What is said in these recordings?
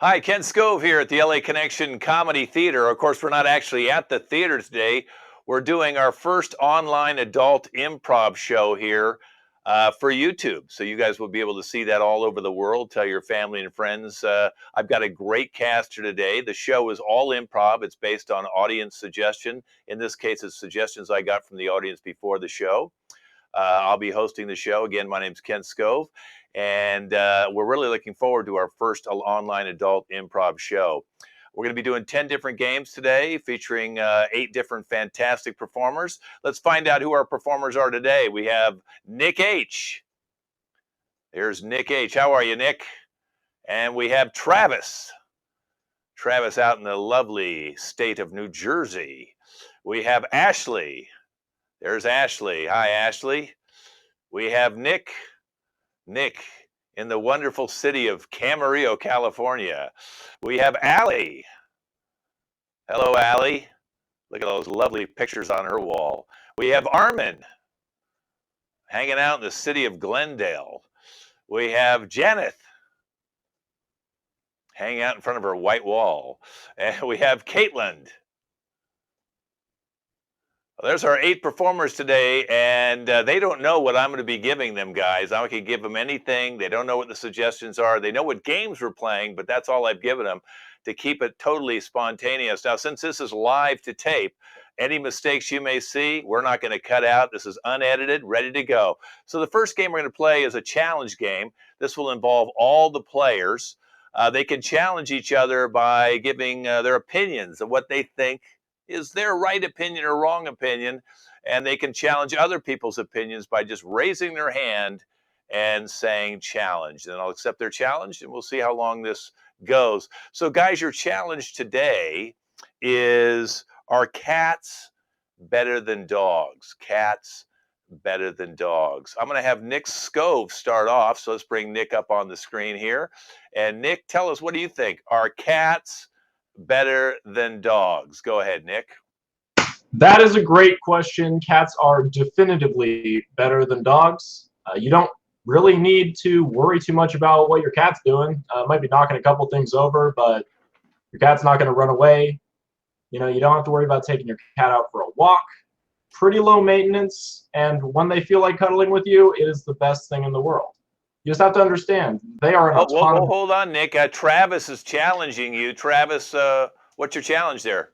Hi, Ken Scove here at the LA Connection Comedy Theater. Of course, we're not actually at the theater today. We're doing our first online adult improv show here for YouTube. So you guys will be able to see that all over the world. Tell your family and friends. I've got a great cast here today. The show is all improv. It's based on audience suggestion. In this case, it's suggestions I got from the audience before the show. I'll be hosting the show. Again, my name's Ken Scove, and we're really looking forward to our first online adult improv show. We're going to be doing 10 different games today, featuring 8 different fantastic performers. Let's find out who our performers are today. We have Nick H. There's Nick H. How are you, Nick? And we have Travis. Travis out in the lovely state of New Jersey. We have Ashley. There's Ashley. Hi, Ashley. We have Nick. Nick in the wonderful city of Camarillo, California. We have Allie. Hello, Allie. Look at those lovely pictures on her wall. We have Armin hanging out in the city of Glendale. We have Janet hanging out in front of her white wall. And we have Caitlin. Well, there's our 8 performers today, and they don't know what I'm going to be giving them, guys. I can give them anything. They don't know what the suggestions are. They know what games we're playing, but that's all I've given them to keep it totally spontaneous. Now, since this is live to tape, any mistakes you may see, we're not going to cut out. This is unedited, ready to go. So the first game we're going to play is a challenge game. This will involve all the players. They can challenge each other by giving their opinions of what they think is their right opinion or wrong opinion, and they can challenge other people's opinions by just raising their hand and saying challenge. And I'll accept their challenge, and we'll see how long this goes. So, guys, your challenge today is, are cats better than dogs? Cats better than dogs. I'm going to have Nick Scove start off, so let's bring Nick up on the screen here. And Nick, tell us, what do you think? Are cats better than dogs? Go ahead, Nick. That is a great question. Cats are definitively better than dogs. You don't really need to worry too much about what your cat's doing. Might be knocking a couple things over, but your cat's not going to run away. You don't have to worry about taking your cat out for a walk. Pretty low maintenance, and when they feel like cuddling with you, it is the best thing in the world. You just have to understand, they are an autonomous... Hold on, Nick. Travis is challenging you. Travis, what's your challenge there?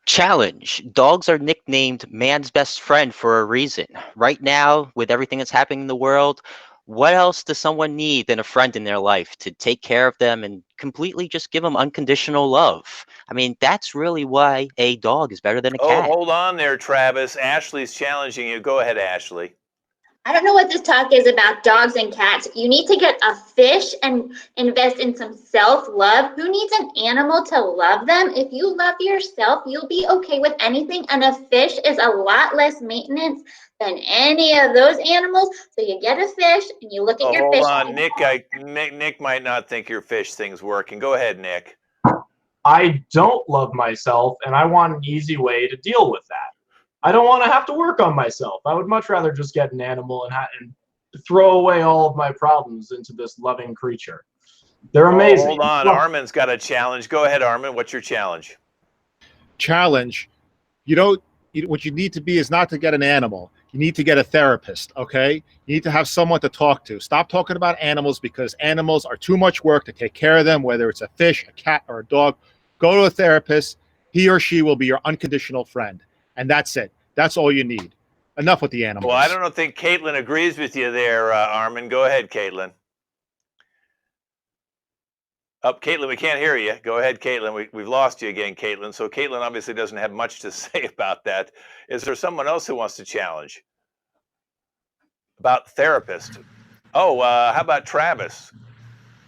Challenge. Dogs are nicknamed man's best friend for a reason. Right now, with everything that's happening in the world, what else does someone need than a friend in their life to take care of them and completely just give them unconditional love? I mean, that's really why a dog is better than a cat. Oh, hold on there, Travis. Ashley's challenging you. Go ahead, Ashley. I don't know what this talk is about dogs and cats. You need to get a fish and invest in some self-love. Who needs an animal to love them? If you love yourself, you'll be okay with anything. And a fish is a lot less maintenance than any of those animals. So you get a fish and you look at your fish. Hold on, Nick might not think your fish thing's working. Go ahead, Nick. I don't love myself, and I want an easy way to deal with that. I don't want to have to work on myself. I would much rather just get an animal and throw away all of my problems into this loving creature. They're amazing. Hold on, look. Armin's got a challenge. Go ahead, Armin. What's your challenge? Challenge. What you need to be is not to get an animal. You need to get a therapist, okay? You need to have someone to talk to. Stop talking about animals, because animals are too much work to take care of them, whether it's a fish, a cat, or a dog. Go to a therapist. He or she will be your unconditional friend. And that's it. That's all you need. Enough with the animals. Well, I don't think Caitlin agrees with you there, Armin. Go ahead, Caitlin. Caitlin, we can't hear you. Go ahead, Caitlin. We've lost you again, Caitlin. So Caitlin obviously doesn't have much to say about that. Is there someone else who wants to challenge? About therapist. Oh, how about Travis?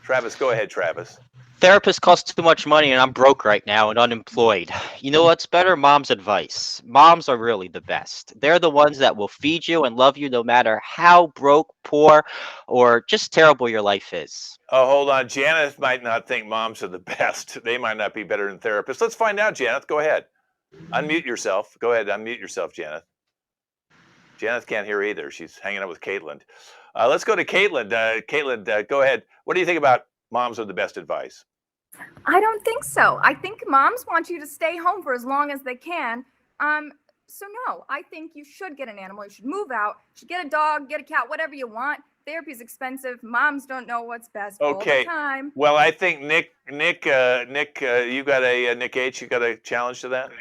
Travis, go ahead, Travis. Therapist costs too much money, and I'm broke right now and unemployed. You know what's better? Mom's advice. Moms are really the best. They're the ones that will feed you and love you no matter how broke, poor, or just terrible your life is. Oh, hold on. Janet might not think moms are the best. They might not be better than therapists. Let's find out, Janet. Go ahead. Unmute yourself. Go ahead. Unmute yourself, Janet. Janet can't hear either. She's hanging out with Caitlin. Let's go to Caitlin. Caitlin, go ahead. What do you think about moms are the best advice? I don't think so. I think moms want you to stay home for as long as they can. So no, I think you should get an animal. You should move out. You should get a dog, get a cat, whatever you want. Therapy's expensive. Moms don't know what's best all the Okay. time. Well, I think Nick, you got a Nick H. You got a challenge to that?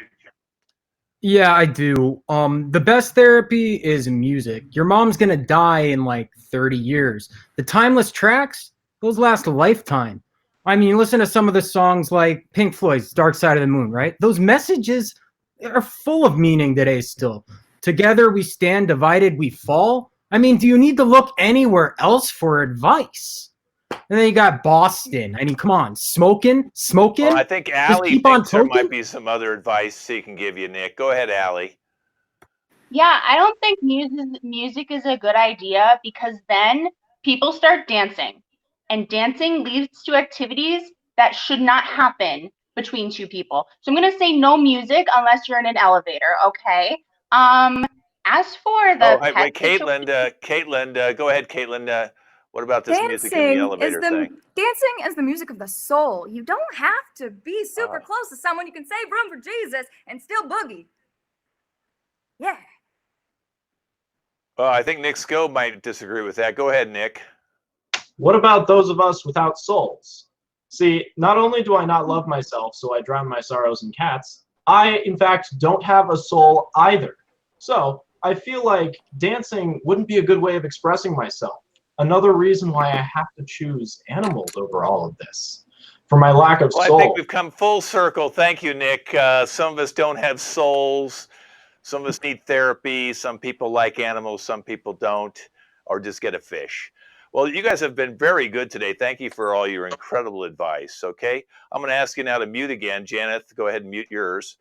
Yeah, I do. The best therapy is music. Your mom's gonna die in like 30 years. The timeless tracks, those last a lifetime. I mean, listen to some of the songs like Pink Floyd's Dark Side of the Moon, right? Those messages are full of meaning today still. Together we stand, divided we fall. I mean, do you need to look anywhere else for advice? And then you got Boston. I mean, come on, smoking? Well, I think Allie keep on thinks there toking? might be some other advice he can give you, Nick. Go ahead, Allie. Yeah, I don't think music is a good idea because then people start dancing, and dancing leads to activities that should not happen between two people. So I'm gonna say no music unless you're in an elevator, okay? As for the Wait, pet Caitlin, go ahead, Caitlin. What about this music in the elevator thing? Dancing is the music of the soul. You don't have to be super close to someone. You can save room for Jesus and still boogie. Yeah. Well, I think Nick Scope might disagree with that. Go ahead, Nick. What about those of us without souls? See, not only do I not love myself, so I drown my sorrows in cats, I, in fact, don't have a soul either. So, I feel like dancing wouldn't be a good way of expressing myself. Another reason why I have to choose animals over all of this. For my lack of soul. I think we've come full circle. Thank you, Nick. Some of us don't have souls. Some of us need therapy. Some people like animals. Some people don't, or just get a fish. Well, you guys have been very good today. Thank you for all your incredible advice. Okay, I'm going to ask you now to mute again. Janeth, go ahead and mute yours.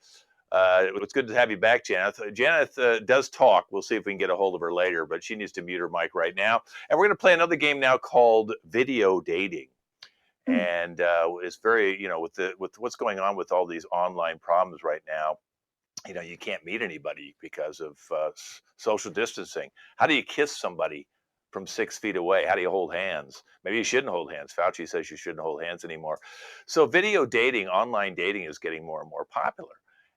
It's good to have you back, Janeth. Janeth does talk. We'll see if we can get a hold of her later, but she needs to mute her mic right now. And we're going to play another game now called Video Dating. And it's very, with what's going on with all these online problems right now, you can't meet anybody because of social distancing. How do you kiss somebody from 6 feet away? How do you hold hands? Maybe you shouldn't hold hands. Fauci says you shouldn't hold hands anymore. So video dating, online dating is getting more and more popular.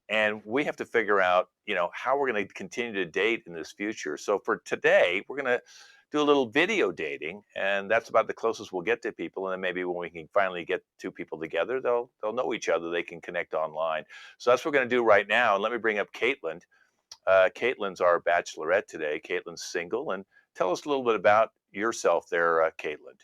And we have to figure out, how we're going to continue to date in this future. So for today, we're going to do a little video dating, and that's about the closest we'll get to people. And then maybe when we can finally get two people together, they'll know each other. They can connect online. So that's what we're going to do right now. And let me bring up Caitlin. Caitlin's our bachelorette today. Caitlin's single, and tell us a little bit about yourself there, Caitlin.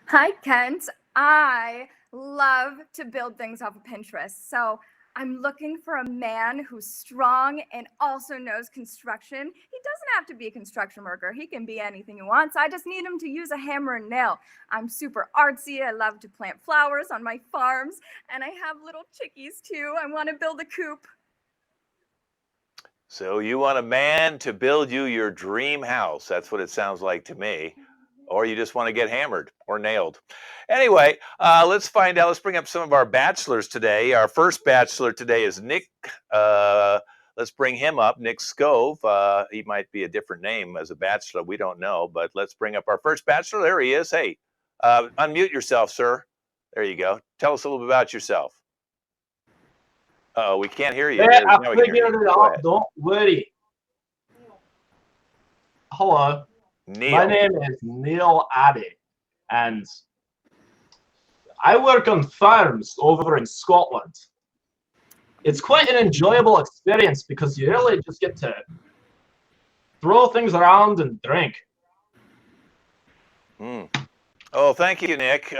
Hi, Kent. I love to build things off of Pinterest. So I'm looking for a man who's strong and also knows construction. He doesn't have to be a construction worker. He can be anything he wants. I just need him to use a hammer and nail. I'm super artsy. I love to plant flowers on my farms. And I have little chickies too. I want to build a coop. So you want a man to build you your dream house. That's what it sounds like to me. Or you just want to get hammered or nailed. Anyway, let's find out. Let's bring up some of our bachelors today. Our first bachelor today is Nick. Let's bring him up, Nick Scove. He might be a different name as a bachelor. We don't know, but let's bring up our first bachelor. There he is. Hey, unmute yourself, sir. There you go. Tell us a little bit about yourself. We can't hear you. Yeah, I figured it out. Don't worry. Hello. Neil. My name is Neil Addy, and I work on farms over in Scotland. It's quite an enjoyable experience because you really just get to throw things around and drink. Oh, thank you, Nick.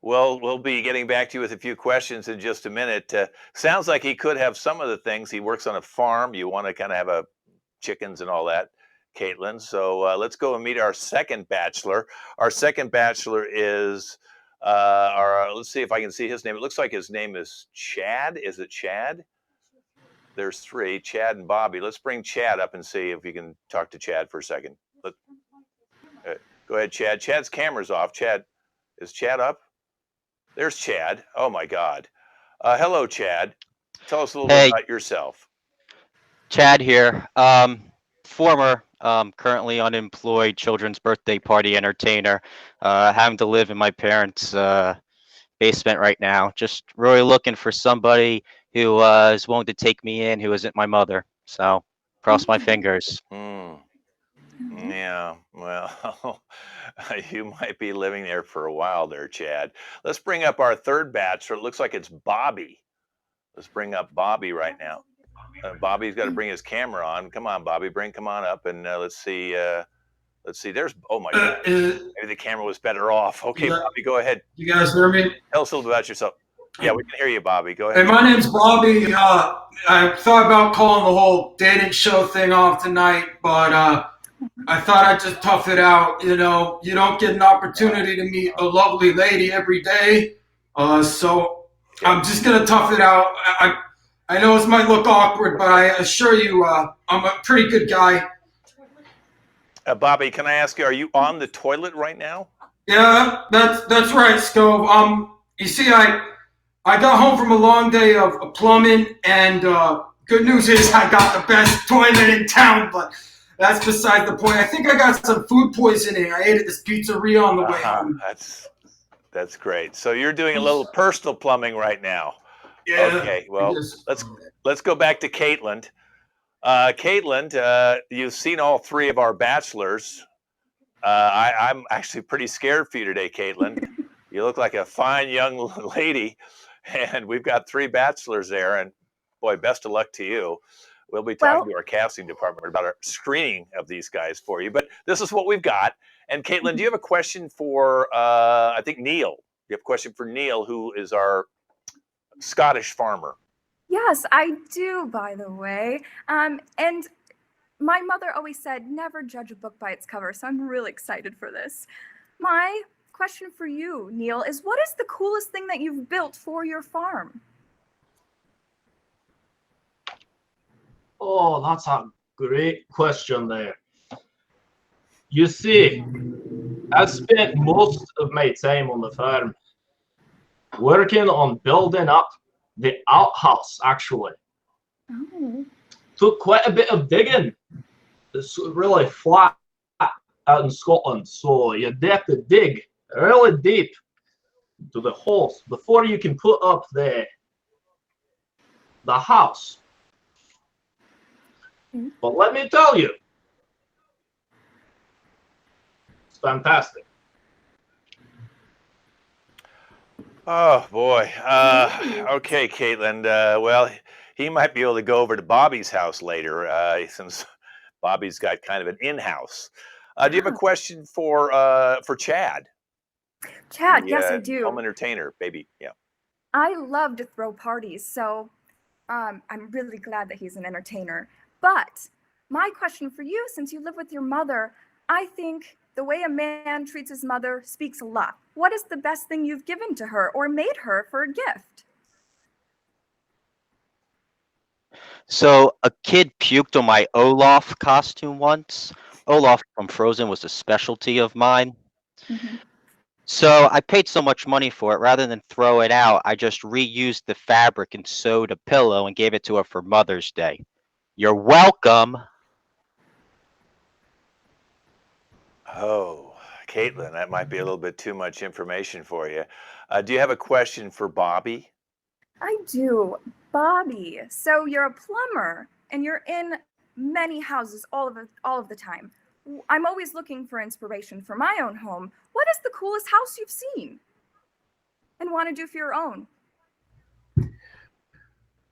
We'll be getting back to you with a few questions in just a minute. Sounds like he could have some of the things. He works on a farm. You want to kind of have a chickens and all that, Caitlin. So let's go and meet our second bachelor. Our second bachelor is let's see if I can see his name. It looks like his name is Chad. Is it Chad? There's three, Chad and Bobby. Let's bring Chad up and see if we can talk to Chad for a second. Go ahead, Chad. Chad's camera's off. Chad, is Chad up? There's Chad. Oh my God. Hello, Chad. Tell us a little bit about yourself. Chad here. Former, currently unemployed children's birthday party entertainer. Having to live in my parents' basement right now. Just really looking for somebody who is willing to take me in who isn't my mother. So cross my fingers. Mm. Yeah, well, you might be living there for a while there, Chad. Let's bring up our third bachelor. It looks like it's Bobby. Let's bring up Bobby right now. Bobby's got to bring his camera on. Come on, Bobby, come on up, and let's see. Let's see. There's. Oh my God. Maybe the camera was better off. Okay, Bobby, go ahead. You guys hear me? Tell us a little about yourself. Yeah, we can hear you, Bobby. Go ahead. Hey, my name's Bobby. I thought about calling the whole dating show thing off tonight, but I thought I'd just tough it out. You know, you don't get an opportunity to meet a lovely lady every day, so I'm just gonna tough it out. I know this might look awkward, but I assure you, I'm a pretty good guy. Bobby, can I ask you, are you on the toilet right now? Yeah, that's right, Scove. You see, I got home from a long day of plumbing, and good news is I got the best toilet in town, but that's beside the point. I think I got some food poisoning. I ate at this pizzeria on the way home. That's great. So you're doing a little personal plumbing right now. Yeah. Okay, well, let's go back to Caitlin. Caitlin, you've seen all three of our bachelors. I'm actually pretty scared for you today, Caitlin. You look like a fine young lady, and we've got three bachelors there, and boy, best of luck to you. We'll be talking to our casting department about our screening of these guys for you, but this is what we've got. And Caitlin, do you have a question for, I think, Neil? You have a question for Neil, who is our Scottish farmer. Yes, I do, by the way. And my mother always said, never judge a book by its cover, so I'm really excited for this. My question for you, Neil, is what is the coolest thing that you've built for your farm? Oh, that's a great question there. You see, I spent most of my time on the farm working on building up the outhouse, actually. Oh. Took quite a bit of digging. It's really flat out in Scotland, so you have to dig really deep to the holes before you can put up the house. But let me tell you, it's fantastic. Oh boy. Okay, Caitlin. Well, he might be able to go over to Bobby's house later, since Bobby's got kind of an in-house. Do you have a question for Chad? Chad, yes, I do. Home entertainer, baby. Yeah. I love to throw parties, so I'm really glad that he's an entertainer. But my question for you, since you live with your mother, I think the way a man treats his mother speaks a lot. What is the best thing you've given to her or made her for a gift? So a kid puked on my Olaf costume once. Olaf from Frozen was a specialty of mine. Mm-hmm. So I paid so much money for it, rather than throw it out, I just reused the fabric and sewed a pillow and gave it to her for Mother's Day. You're welcome. Oh, Caitlin, that might be a little bit too much information for you. Do you have a question for Bobby? I do. Bobby, so you're a plumber and you're in many houses all of the time. I'm always looking for inspiration for my own home. What is the coolest house you've seen and want to do for your own?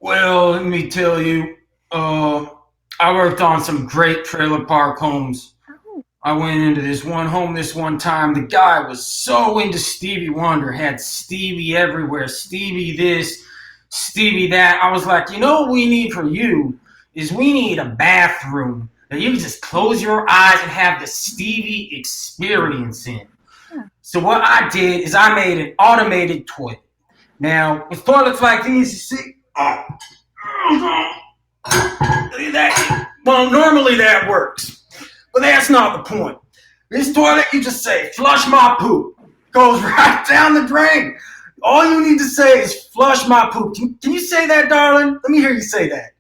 Well, let me tell you, I worked on some great trailer park homes. Oh. I went into this one home this one time. The guy was so into Stevie Wonder, had Stevie everywhere, Stevie this, Stevie that. I was like, you know what we need for you is we need a bathroom that you can just close your eyes and have the Stevie experience in. Yeah. So what I did is I made an automated toilet. Now, with toilets like these, you see, well, normally that works, but that's not the point. This toilet, you just say, flush my poop. Goes right down the drain. All you need to say is flush my poop. Can you say that, darling? Let me hear you say that.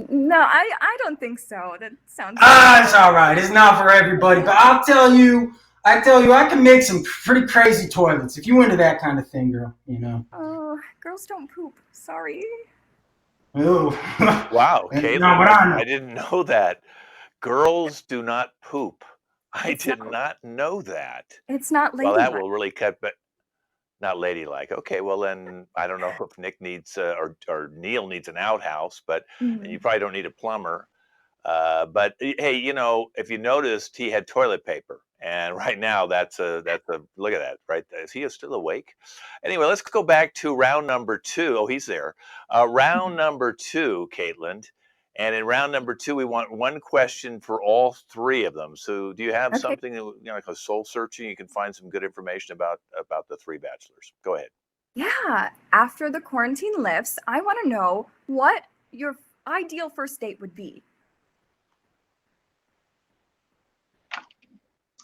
No, I don't think so. That sounds... It's all right. It's not for everybody, but I'll tell you, I tell you, I can make some pretty crazy toilets if you into that kind of thing, girl. You know. Oh, girls don't poop. Sorry. Oh. Wow, No, Caitlin, but I know. I didn't know that. Girls do not poop. I It's did not- not know that. It's not Well, that ladylike. will really cut, but not ladylike. Okay, well then I don't know if Nick needs or Neil needs an outhouse, but and you Mm. probably don't need a plumber. But hey, you know, if you noticed, he had toilet paper, and right now that's a look at that. Right, is he still awake? Anyway, let's go back to round number two. Oh, he's there. Round number two, Caitlin. And in round number two, we want one question for all three of them. So, do you have Okay. something that, you know, like a soul searching? You can find some good information about the three bachelors. Go ahead. Yeah. After the quarantine lifts, I want to know what your ideal first date would be.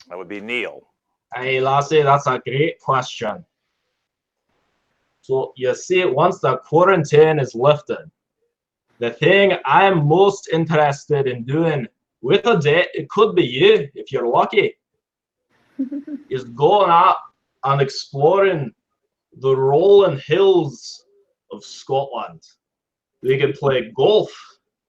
That would be Neil. Hey, Lassie, that's a great question. So you see, once the quarantine is lifted, the thing I'm most interested in doing with a date, it could be you if you're lucky, is going out and exploring the rolling hills of Scotland. We could play golf.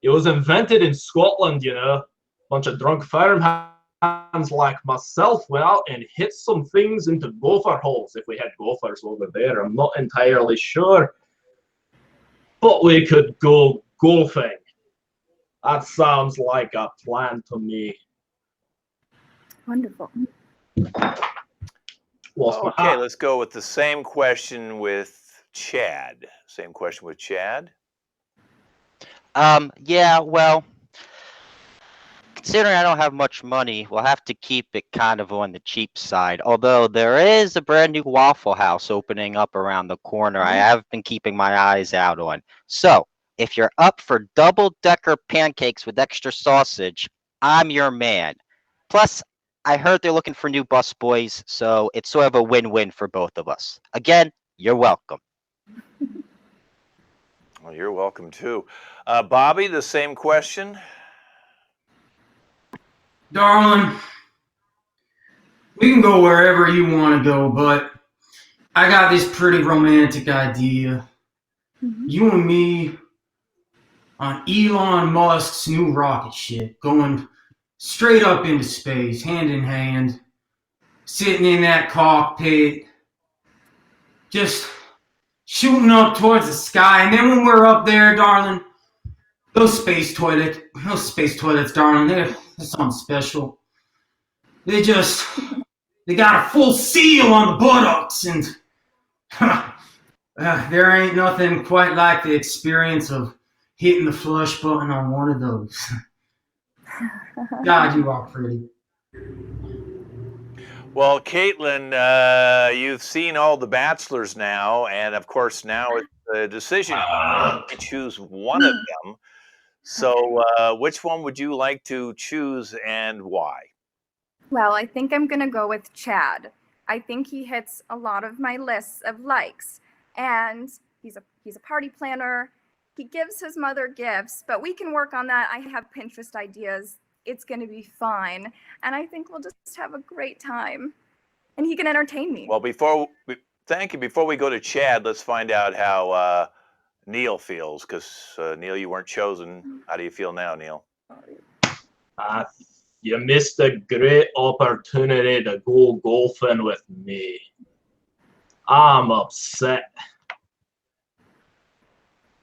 It was invented in Scotland, you know. Bunch of drunk farmhands like myself went out and hit some things into gopher holes. If we had gophers over there, I'm not entirely sure. But we could go golfing. That sounds like a plan to me. Wonderful. Lost my Okay, hat. let's go with the same question with Chad. Same question with Chad. Yeah, well, considering I don't have much money, we'll have to keep it kind of on the cheap side. Although there is a brand new Waffle House opening up around the corner, I have been keeping my eyes out on. So, if you're up for double-decker pancakes with extra sausage, I'm your man. Plus, I heard they're looking for new busboys, so it's sort of a win-win for both of us. Again, you're welcome. Well, you're welcome too. Bobby, the same question. Darling, we can go wherever you want to go, but I got this pretty romantic idea. Mhm. You and me on Elon Musk's new rocket ship, going straight up into space, hand in hand, sitting in that cockpit, just shooting up towards the sky. And then when we're up there, darling, those space toilets, darling, they're something special. They got a full seal on the buttocks, and there ain't nothing quite like the experience of hitting the flush button on one of those. God, you are pretty. Well, Caitlin, you've seen all the bachelors now, and of course now it's the decision. You choose one of them. So, which one would you like to choose and why? Well, I think I'm gonna go with Chad. I think he hits a lot of my lists of likes, and he's a party planner. He gives his mother gifts, but we can work on that. I have Pinterest ideas. It's gonna be fine, and I think we'll just have a great time. And he can entertain me. Well, thank you. Before we go to Chad, let's find out how Neil feels, because Neil, you weren't chosen. How do you feel now, Neil? You missed a great opportunity to go golfing with me. I'm upset.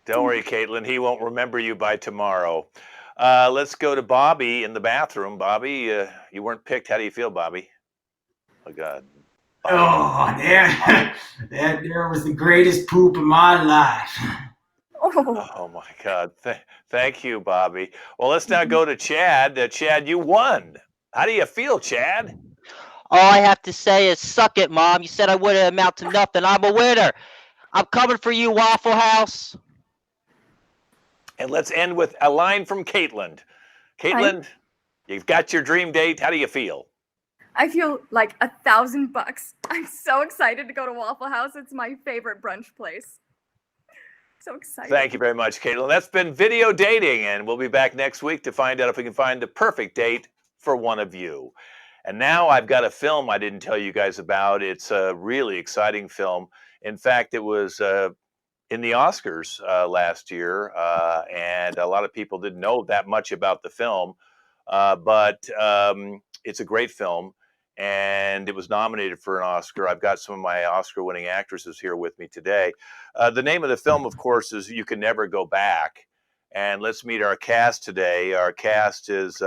Don't worry, Caitlin. He won't remember you by tomorrow. Let's go to Bobby in the bathroom. Bobby, you weren't picked. How do you feel, Bobby? Oh, God. Oh, there was the greatest poop of my life. Oh, my God. Thank you, Bobby. Well, let's now go to Chad. Chad, you won. How do you feel, Chad? All I have to say is, suck it, Mom. You said I wouldn't amount to nothing. I'm a winner. I'm coming for you, Waffle House. And let's end with a line from Caitlin. Caitlin, you've got your dream date. How do you feel? I feel like $1,000. I'm so excited to go to Waffle House. It's my favorite brunch place. So excited. Thank you very much, Caitlin. That's been Video Dating, and we'll be back next week to find out if we can find the perfect date for one of you. And now I've got a film I didn't tell you guys about. It's a really exciting film. In fact, it was in the Oscars last year, and a lot of people didn't know that much about the film, but it's a great film, and it was nominated for an Oscar. I've got some of my Oscar-winning actresses here with me today. The name of the film, of course, is You Can Never Go Back, and let's meet our cast today. Our cast is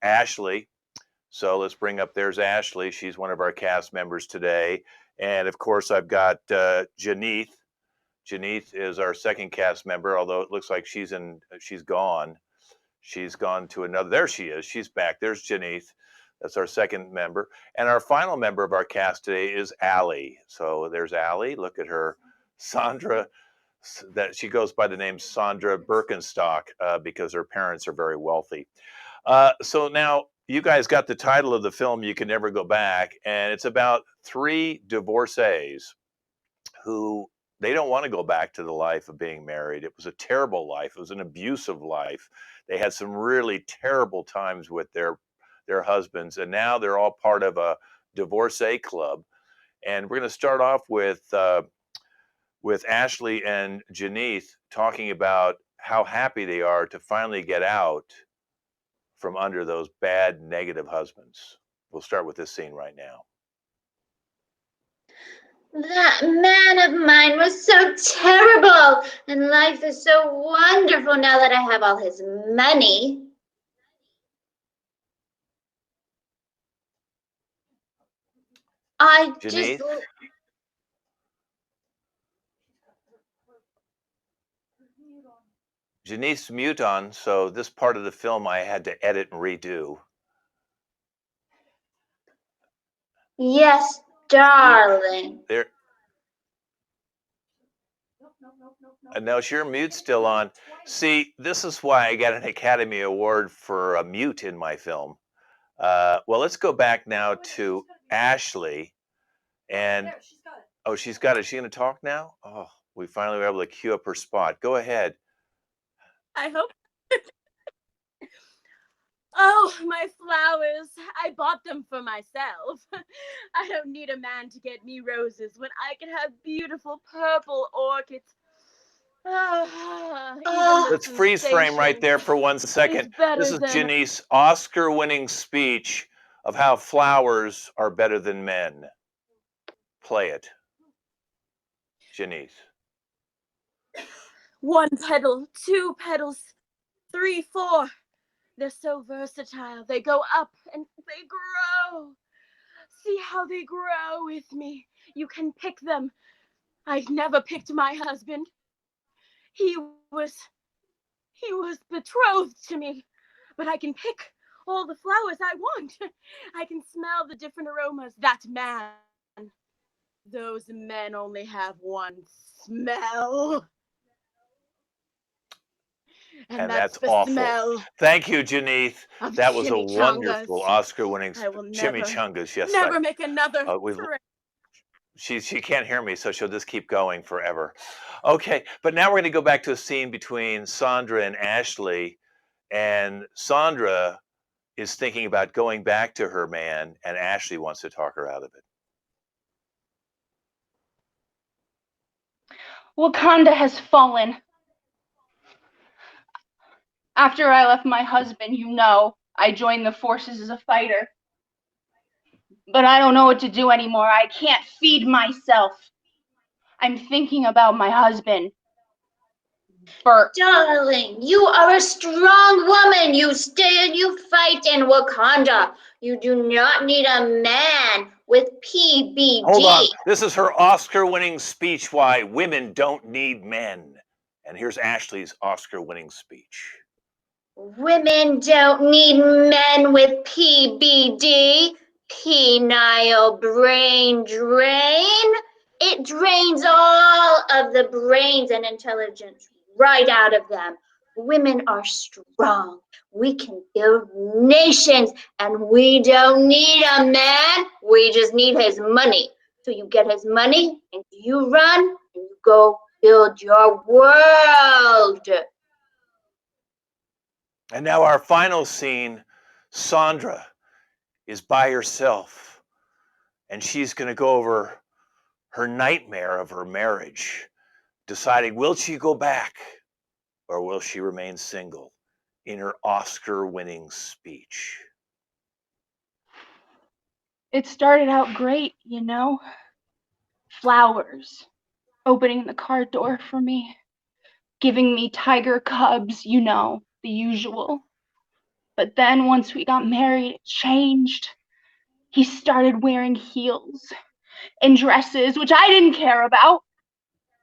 Ashley. So let's bring up, there's Ashley. She's one of our cast members today. And of course, I've got Janeeth. Janeeth is our second cast member, although it looks like she's gone. She's gone to another, there she is, she's back. There's Janeeth. That's our second member. And our final member of our cast today is Allie. So there's Allie, look at her. Sandra, that she goes by the name Sandra Birkenstock because her parents are very wealthy. So now, you guys got the title of the film, You Can Never Go Back, and it's about 3 divorcees who they don't want to go back to the life of being married. It was a terrible life. It was an abusive life. They had some really terrible times with their husbands, and now they're all part of a divorcee club. And we're going to start off with Ashley and Janeeth talking about how happy they are to finally get out from under those bad, negative husbands. We'll start with this scene right now. That man of mine was so terrible, and life is so wonderful now that I have all his money. Janeeth? Janeeth's mute on, so this part of the film I had to edit and redo. Yes, darling. There. No, your mute's still on. See, this is why I got an Academy Award for a mute in my film. Well, let's go back now to Ashley. And oh, she's got it. Is she going to talk now? Oh, we finally were able to cue up her spot. Go ahead. I hope. Oh, my flowers. I bought them for myself. I don't need a man to get me roses when I can have beautiful purple orchids. Let's freeze frame right there for 1 second. This is Janeeth's Oscar-winning speech of how flowers are better than men. Play it. Janeeth. 1 petal, 2 petals, 3, 4. They're so versatile. They go up and they grow. See how they grow with me. You can pick them. I've never picked my husband. He was betrothed to me, but I can pick all the flowers I want. I can smell the different aromas. That man. Those men only have one smell. And that's awful. Smell. Thank you, Janeeth. That was a wonderful Oscar-winning chimichangas. Yes, never make another. She can't hear me, so she'll just keep going forever. Okay, but now we're going to go back to a scene between Sandra and Ashley, and Sandra is thinking about going back to her man, and Ashley wants to talk her out of it. Wakanda has fallen. After I left my husband, I joined the forces as a fighter. But I don't know what to do anymore. I can't feed myself. I'm thinking about my husband. Bert. Darling, you are a strong woman. You stay and you fight in Wakanda. You do not need a man with PBD. Hold on. This is her Oscar-winning speech, why women don't need men. And here's Ashley's Oscar-winning speech. Women don't need men with PBD, penile brain drain. It drains all of the brains and intelligence right out of them. Women are strong. We can build nations, and we don't need a man. We just need his money. So you get his money, and you run, and you go build your world. And now our final scene, Sandra is by herself, and she's going to go over her nightmare of her marriage, deciding will she go back or will she remain single in her Oscar-winning speech. It started out great, you know. Flowers, opening the car door for me, giving me tiger cubs, you know, the usual. But then once we got married, it changed. He started wearing heels and dresses, which I didn't care about,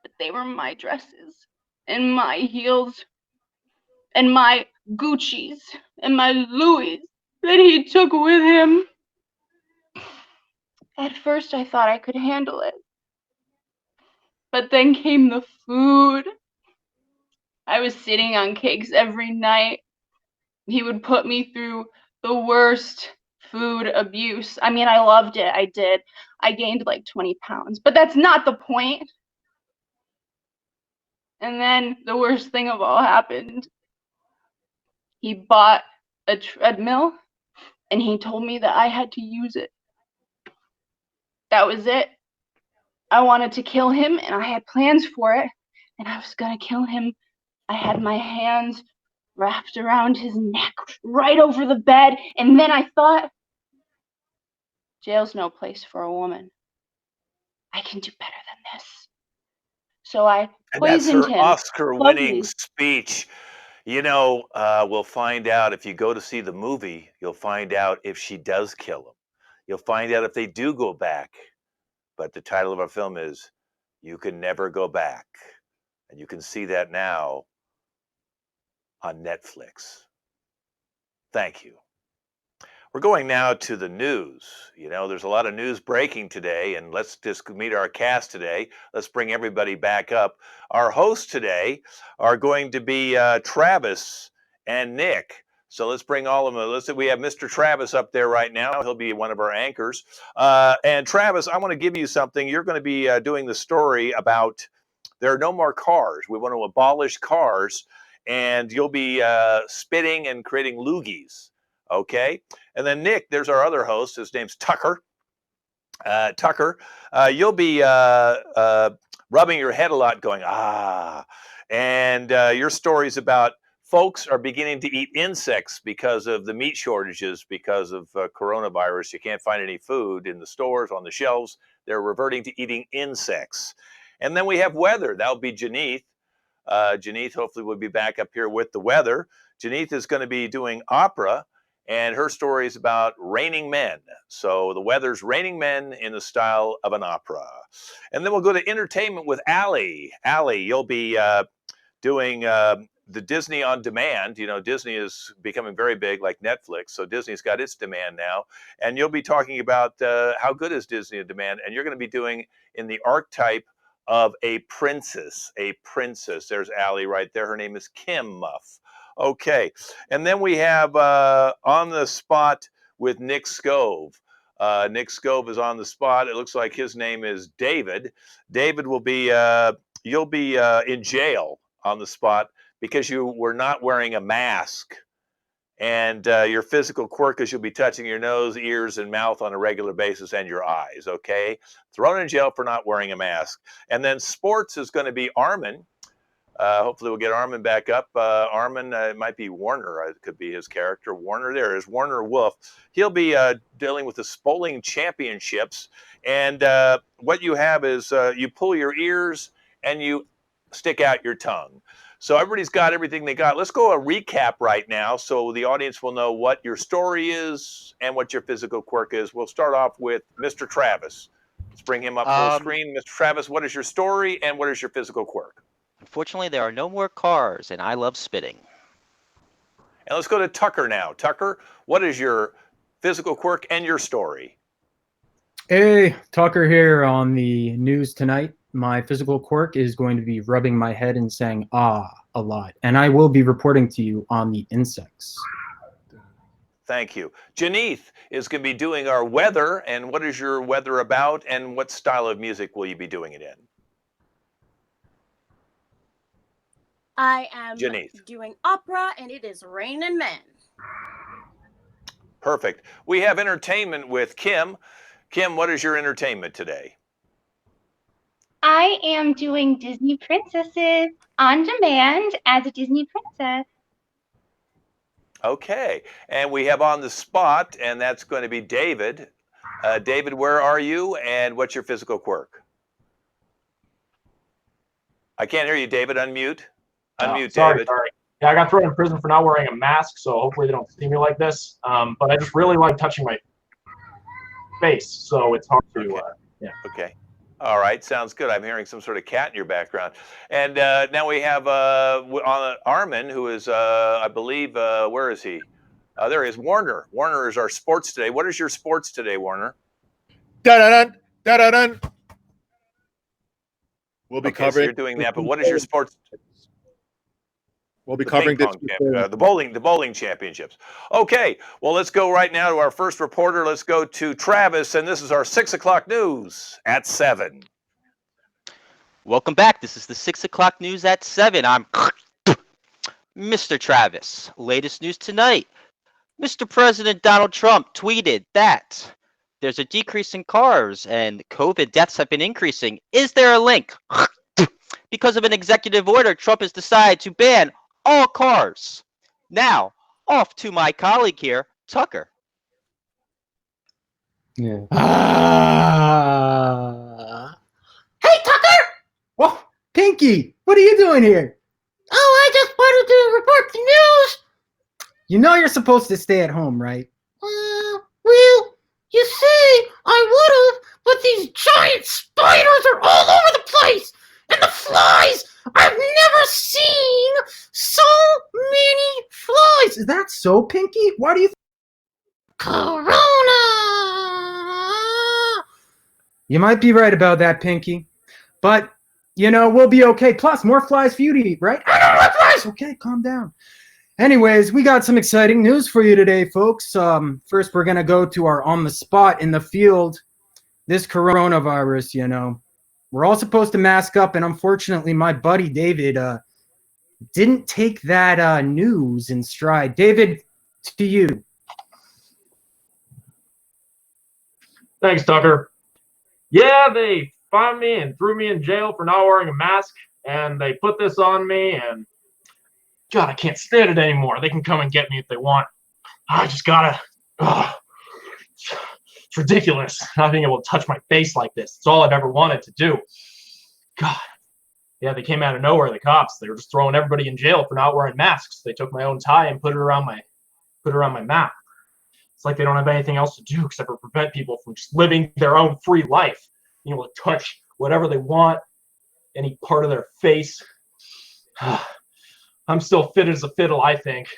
but they were my dresses and my heels and my Gucci's and my Louis that he took with him. At first I thought I could handle it, but then came the food. I was sitting on cakes every night. He would put me through the worst food abuse. I mean, I loved it. I did. I gained like 20 pounds, but that's not the point. And then the worst thing of all happened. He bought a treadmill and he told me that I had to use it. That was it. I wanted to kill him and I had plans for it, and I was gonna kill him. I had my hands wrapped around his neck right over the bed, and then I thought, jail's no place for a woman. I can do better than this. So I And that's poisoned her him Oscar-winning slowly. speech. You know, we'll find out if you go to see the movie, you'll find out if she does kill him. You'll find out if they do go back. But the title of our film is You Can Never Go Back. And you can see that now on Netflix. Thank you. We're going now to the news. You know, there's a lot of news breaking today, and let's just meet our cast today. Let's bring everybody back up. Our hosts today are going to be Travis and Nick. So let's bring all of them. We have Mr. Travis up there right now. He'll be one of our anchors. And Travis, I want to give you something. You're going to be doing the story about there are no more cars. We want to abolish cars, and you'll be spitting and creating loogies. Okay. And then Nick, there's our other host. His name's Tucker. Tucker, you'll be rubbing your head a lot going, ah. And your story's about folks are beginning to eat insects because of the meat shortages, because of coronavirus. You can't find any food in the stores, on the shelves. They're reverting to eating insects. And then we have weather. That'll be Janeth. Janeth hopefully will be back up here with the weather. Janeth is going to be doing opera, and her story is about raining men. So the weather's raining men in the style of an opera. And then we'll go to entertainment with Allie. Allie, you'll be doing the Disney on demand. You know, Disney is becoming very big like Netflix. So Disney's got its demand now. And you'll be talking about how good is Disney on demand. And you're going to be doing in the archetype of a princess. A princess. There's Allie right there. Her name is Kim Muff. Okay. And then we have on the spot with Nick Scove. Nick Scove is on the spot. It looks like his name is David. David will be, you'll be in jail on the spot because you were not wearing a mask. And your physical quirk is you'll be touching your nose, ears, and mouth on a regular basis, and your eyes, okay? Thrown in jail for not wearing a mask. And then sports is going to be Armin. Hopefully we'll get Armin back up. Armin, it might be Warner. It could be his character. Warner, there is Warner Wolf. He'll be dealing with the Spolling Championships. And what you have is you pull your ears and you stick out your tongue. So everybody's got everything they got. Let's go a recap right now so the audience will know what your story is and what your physical quirk is. We'll start off with Mr. Travis. Let's bring him up full screen. Mr. Travis, what is your story and what is your physical quirk? Unfortunately, there are no more cars, and I love spitting. And let's go to Tucker now. Tucker, what is your physical quirk and your story? Hey, Tucker here on the news tonight. My physical quirk is going to be rubbing my head and saying ah a lot. And I will be reporting to you on the insects. Thank you. Janeth is going to be doing our weather. And what is your weather about? And what style of music will you be doing it in? I am Janeth. doing opera, and it is Rain and Men. Perfect. We have entertainment with Kim. Kim, what is your entertainment today? I am doing Disney princesses on demand as a Disney princess. Okay. And we have on the spot, and that's going to be David. David, where are you, and what's your physical quirk? I can't hear you, David. Unmute. Unmute, Sorry. David. Yeah, I got thrown in prison for not wearing a mask, so hopefully they don't see me like this. But I just really like touching my face, so it's hard to. Yeah. Okay. All right. Sounds good. I'm hearing some sort of cat in your background. And now we have Armin, who is, I believe, where is he? There he is, Warner. Warner is our sports today. What is your sports today, Warner? Da-da-dun, da-da-dun. We'll be Okay, covering. so you're doing that, but what is your sports? We'll be covering the bowling championships. Okay, well, let's go right now to our first reporter. Let's go to Travis, and this is our 6 o'clock news at 7. Welcome back. This is the 6 o'clock news at 7. I'm Mr. Travis. Latest news tonight. Mr. President Donald Trump tweeted that there's a decrease in cars and COVID deaths have been increasing. Is there a link? Because of an executive order, Trump has decided to ban all cars. Now, off to my colleague here, Tucker. Yeah. Hey, Tucker! Well, Pinky, what are you doing here? Oh, I just wanted to report the news. You know you're supposed to stay at home, right? Well, you see, I would have, but these giant spiders are all over the place, and the flies, I've never seen so many flies. Is that so, Pinky? Why do you Corona! You might be right about that, Pinky. But, you know, we'll be okay. Plus, more flies for you to eat, right? I don't want flies! Okay, calm down. Anyways, we got some exciting news for you today, folks. First, we're going to go to our on the spot in the field. This coronavirus, you know. We're all supposed to mask up, and unfortunately, my buddy David didn't take that news in stride. David, to you. Thanks, Tucker. Yeah, they found me and threw me in jail for not wearing a mask, and they put this on me, and God, I can't stand it anymore. They can come and get me if they want. I just gotta. It's ridiculous not being able to touch my face like this. It's all I've ever wanted to do. God. Yeah, they came out of nowhere, the cops. They were just throwing everybody in jail for not wearing masks. They took my own tie and put it around my mouth. It's like they don't have anything else to do except for prevent people from just living their own free life, being able to touch whatever they want, any part of their face. I'm still fit as a fiddle, I think.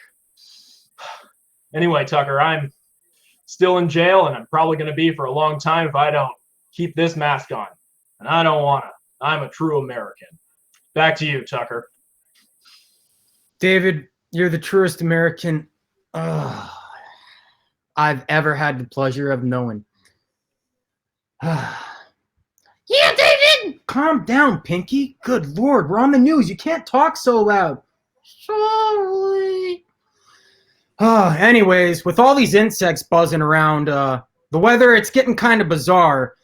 Anyway, Tucker, I'm still in jail, and I'm probably going to be for a long time if I don't keep this mask on. And I don't want to. I'm a true American. Back to you, Tucker. David, you're the truest American I've ever had the pleasure of knowing. Yeah, David! Calm down, Pinky. Good Lord, we're on the news. You can't talk so loud. Sorry. Anyways, with all these insects buzzing around, the weather, it's getting kind of bizarre.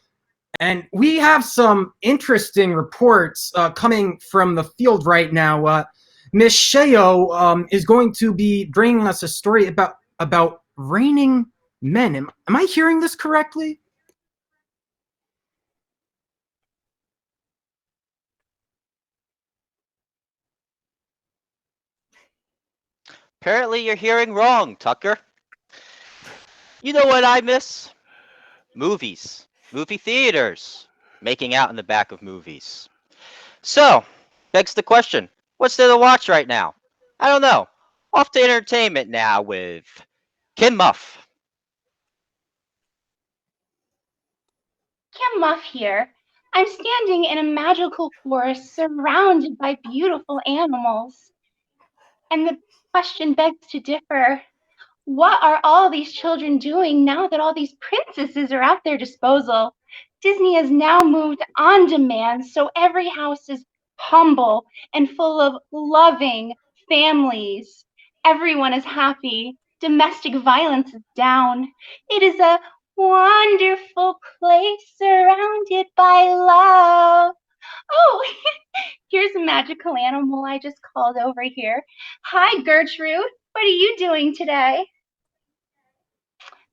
And we have some interesting reports coming from the field right now. Miss Sheo is going to be bringing us a story about raining men. Am I hearing this correctly? Apparently you're hearing wrong, Tucker. You know what I miss? Movies. Movie theaters. Making out in the back of movies. So, begs the question, what's there to watch right now? I don't know. Off to entertainment now with Kim Muff. Kim Muff here. I'm standing in a magical forest surrounded by beautiful animals. And the question begs to differ. What are all these children doing now that all these princesses are at their disposal? Disney has now moved on demand, so every house is humble and full of loving families. Everyone is happy. Domestic violence is down. It is a wonderful place surrounded by love. Oh, here's a magical animal I just called over here. Hi, Gertrude. What are you doing today?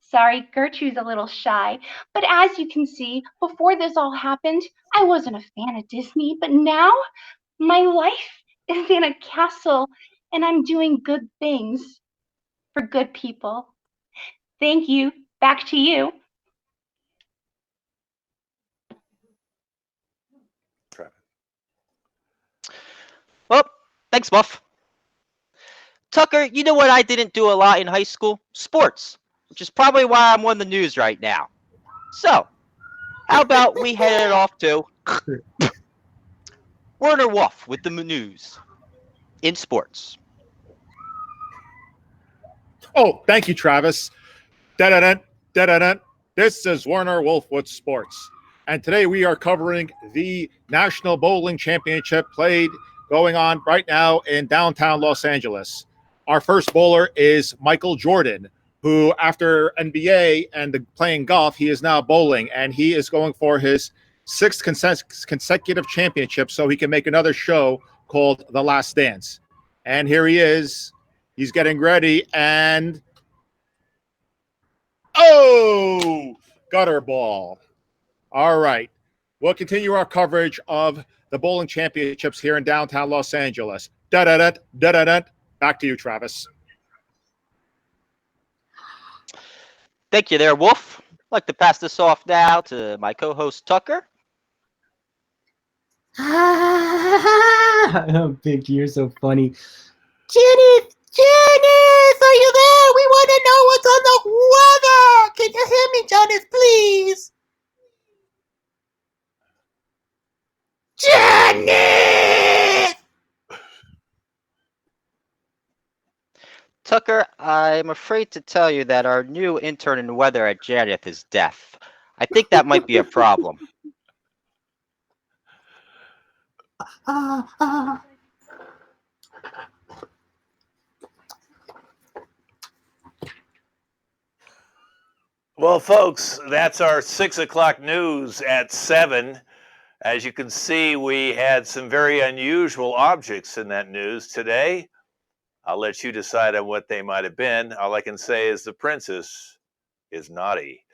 Sorry, Gertrude's a little shy, but as you can see, before this all happened, I wasn't a fan of Disney, but now my life is in a castle and I'm doing good things for good people. Thank you. Back to you. Well, thanks, Muff. Tucker, you know what I didn't do a lot in high school? Sports, which is probably why I'm on the news right now. So, how about we head it off to Werner Wolf with the news in sports. Oh, thank you, Travis. Da-da-da, da-da-da. This is Werner Wolf with Sports. And today we are covering the National Bowling Championship going on right now in downtown Los Angeles. Our first bowler is Michael Jordan, who after NBA and playing golf, he is now bowling, and he is going for his sixth consecutive championship so he can make another show called The Last Dance. And here he is. He's getting ready, and oh, gutter ball. All right. We'll continue our coverage of the bowling championships here in downtown Los Angeles. Da-da-da, da-da-da. Back to you, Travis. Thank you there, Wolf. I'd like to pass this off now to my co-host, Tucker. Big, you're so funny. Janice, are you there? We want to know what's on the weather. Can you hear me, Janice, please? Janice! Tucker, I'm afraid to tell you that our new intern in weather at Janeth is deaf. I think that might be a problem. Well, folks, that's our 6 o'clock news at 7. As you can see, we had some very unusual objects in that news today. I'll let you decide on what they might have been. All I can say is the princess is naughty.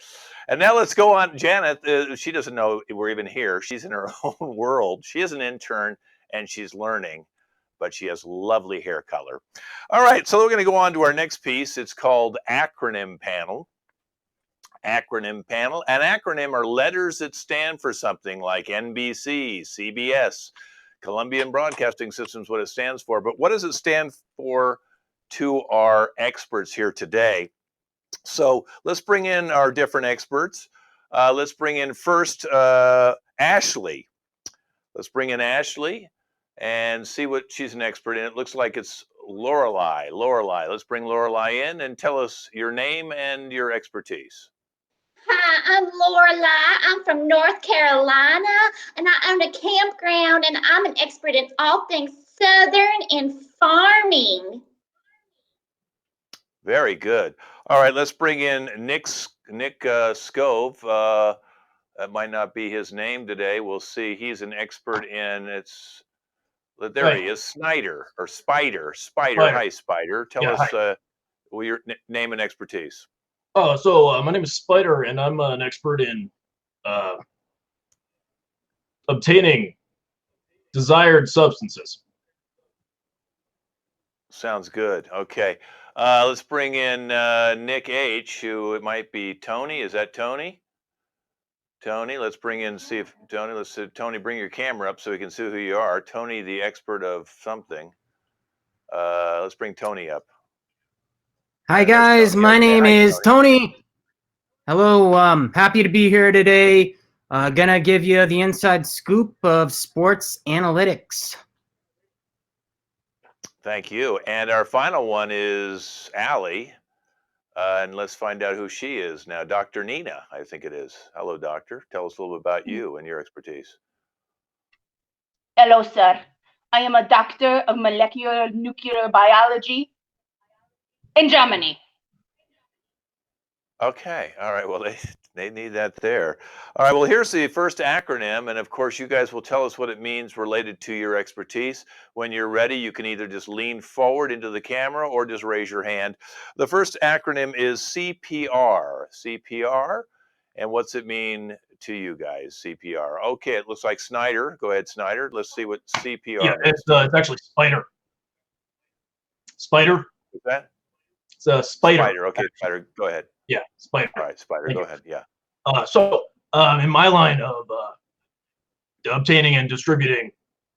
And now let's go on. Janet, she doesn't know we're even here. She's in her own world. She is an intern and she's learning, but she has lovely hair color. All right, so we're going to go on to our next piece. It's called Acronym Panel. Acronym Panel. An acronym are letters that stand for something like NBC, CBS, Columbian Broadcasting System is what it stands for. But what does it stand for to our experts here today? So let's bring in our different experts. Let's bring in first Ashley. Let's bring in Ashley and see what she's an expert in. It looks like it's Lorelei. Lorelei, let's bring Lorelei in and tell us your name and your expertise. Hi, I'm Lorelei. I'm from North Carolina, and I own a campground, and I'm an expert in all things Southern and farming. Very good. All right, let's bring in Nick Scove. That might not be his name today. We'll see. He's an expert in there he is, Spider. Hi, Spider. Tell us your name and expertise. So my name is Spider, and I'm an expert in obtaining desired substances. Sounds good. Okay. Let's bring in Nick H, who it might be Tony. Is that Tony? Tony, let's bring in, see if Tony, Tony, bring your camera up so we can see who you are. Tony, the expert of something. Let's bring Tony up. Hi guys, my name is Tony. Hello, happy to be here today. Gonna give you the inside scoop of sports analytics. Thank you. And our final one is Allie. And let's find out who she is now. Dr. Nina, I think it is. Hello, doctor. Tell us a little bit about you and your expertise. Hello, sir. I am a doctor of molecular nuclear biology in Germany. Okay. All right. Well, they need that there. All right. Well, here's the first acronym, and of course, you guys will tell us what it means related to your expertise. When you're ready, you can either just lean forward into the camera or just raise your hand. The first acronym is CPR. CPR. And what's it mean to you guys? CPR. Okay. It looks like Snyder. Go ahead, Snyder. Let's see what CPR Yeah, means. it's actually spider. Spider. Is that? It's a spider. Spider. Okay, Spider. Go ahead. Yeah, spider. All right, Spider. Thank Go you. ahead. Yeah. In my line of obtaining and distributing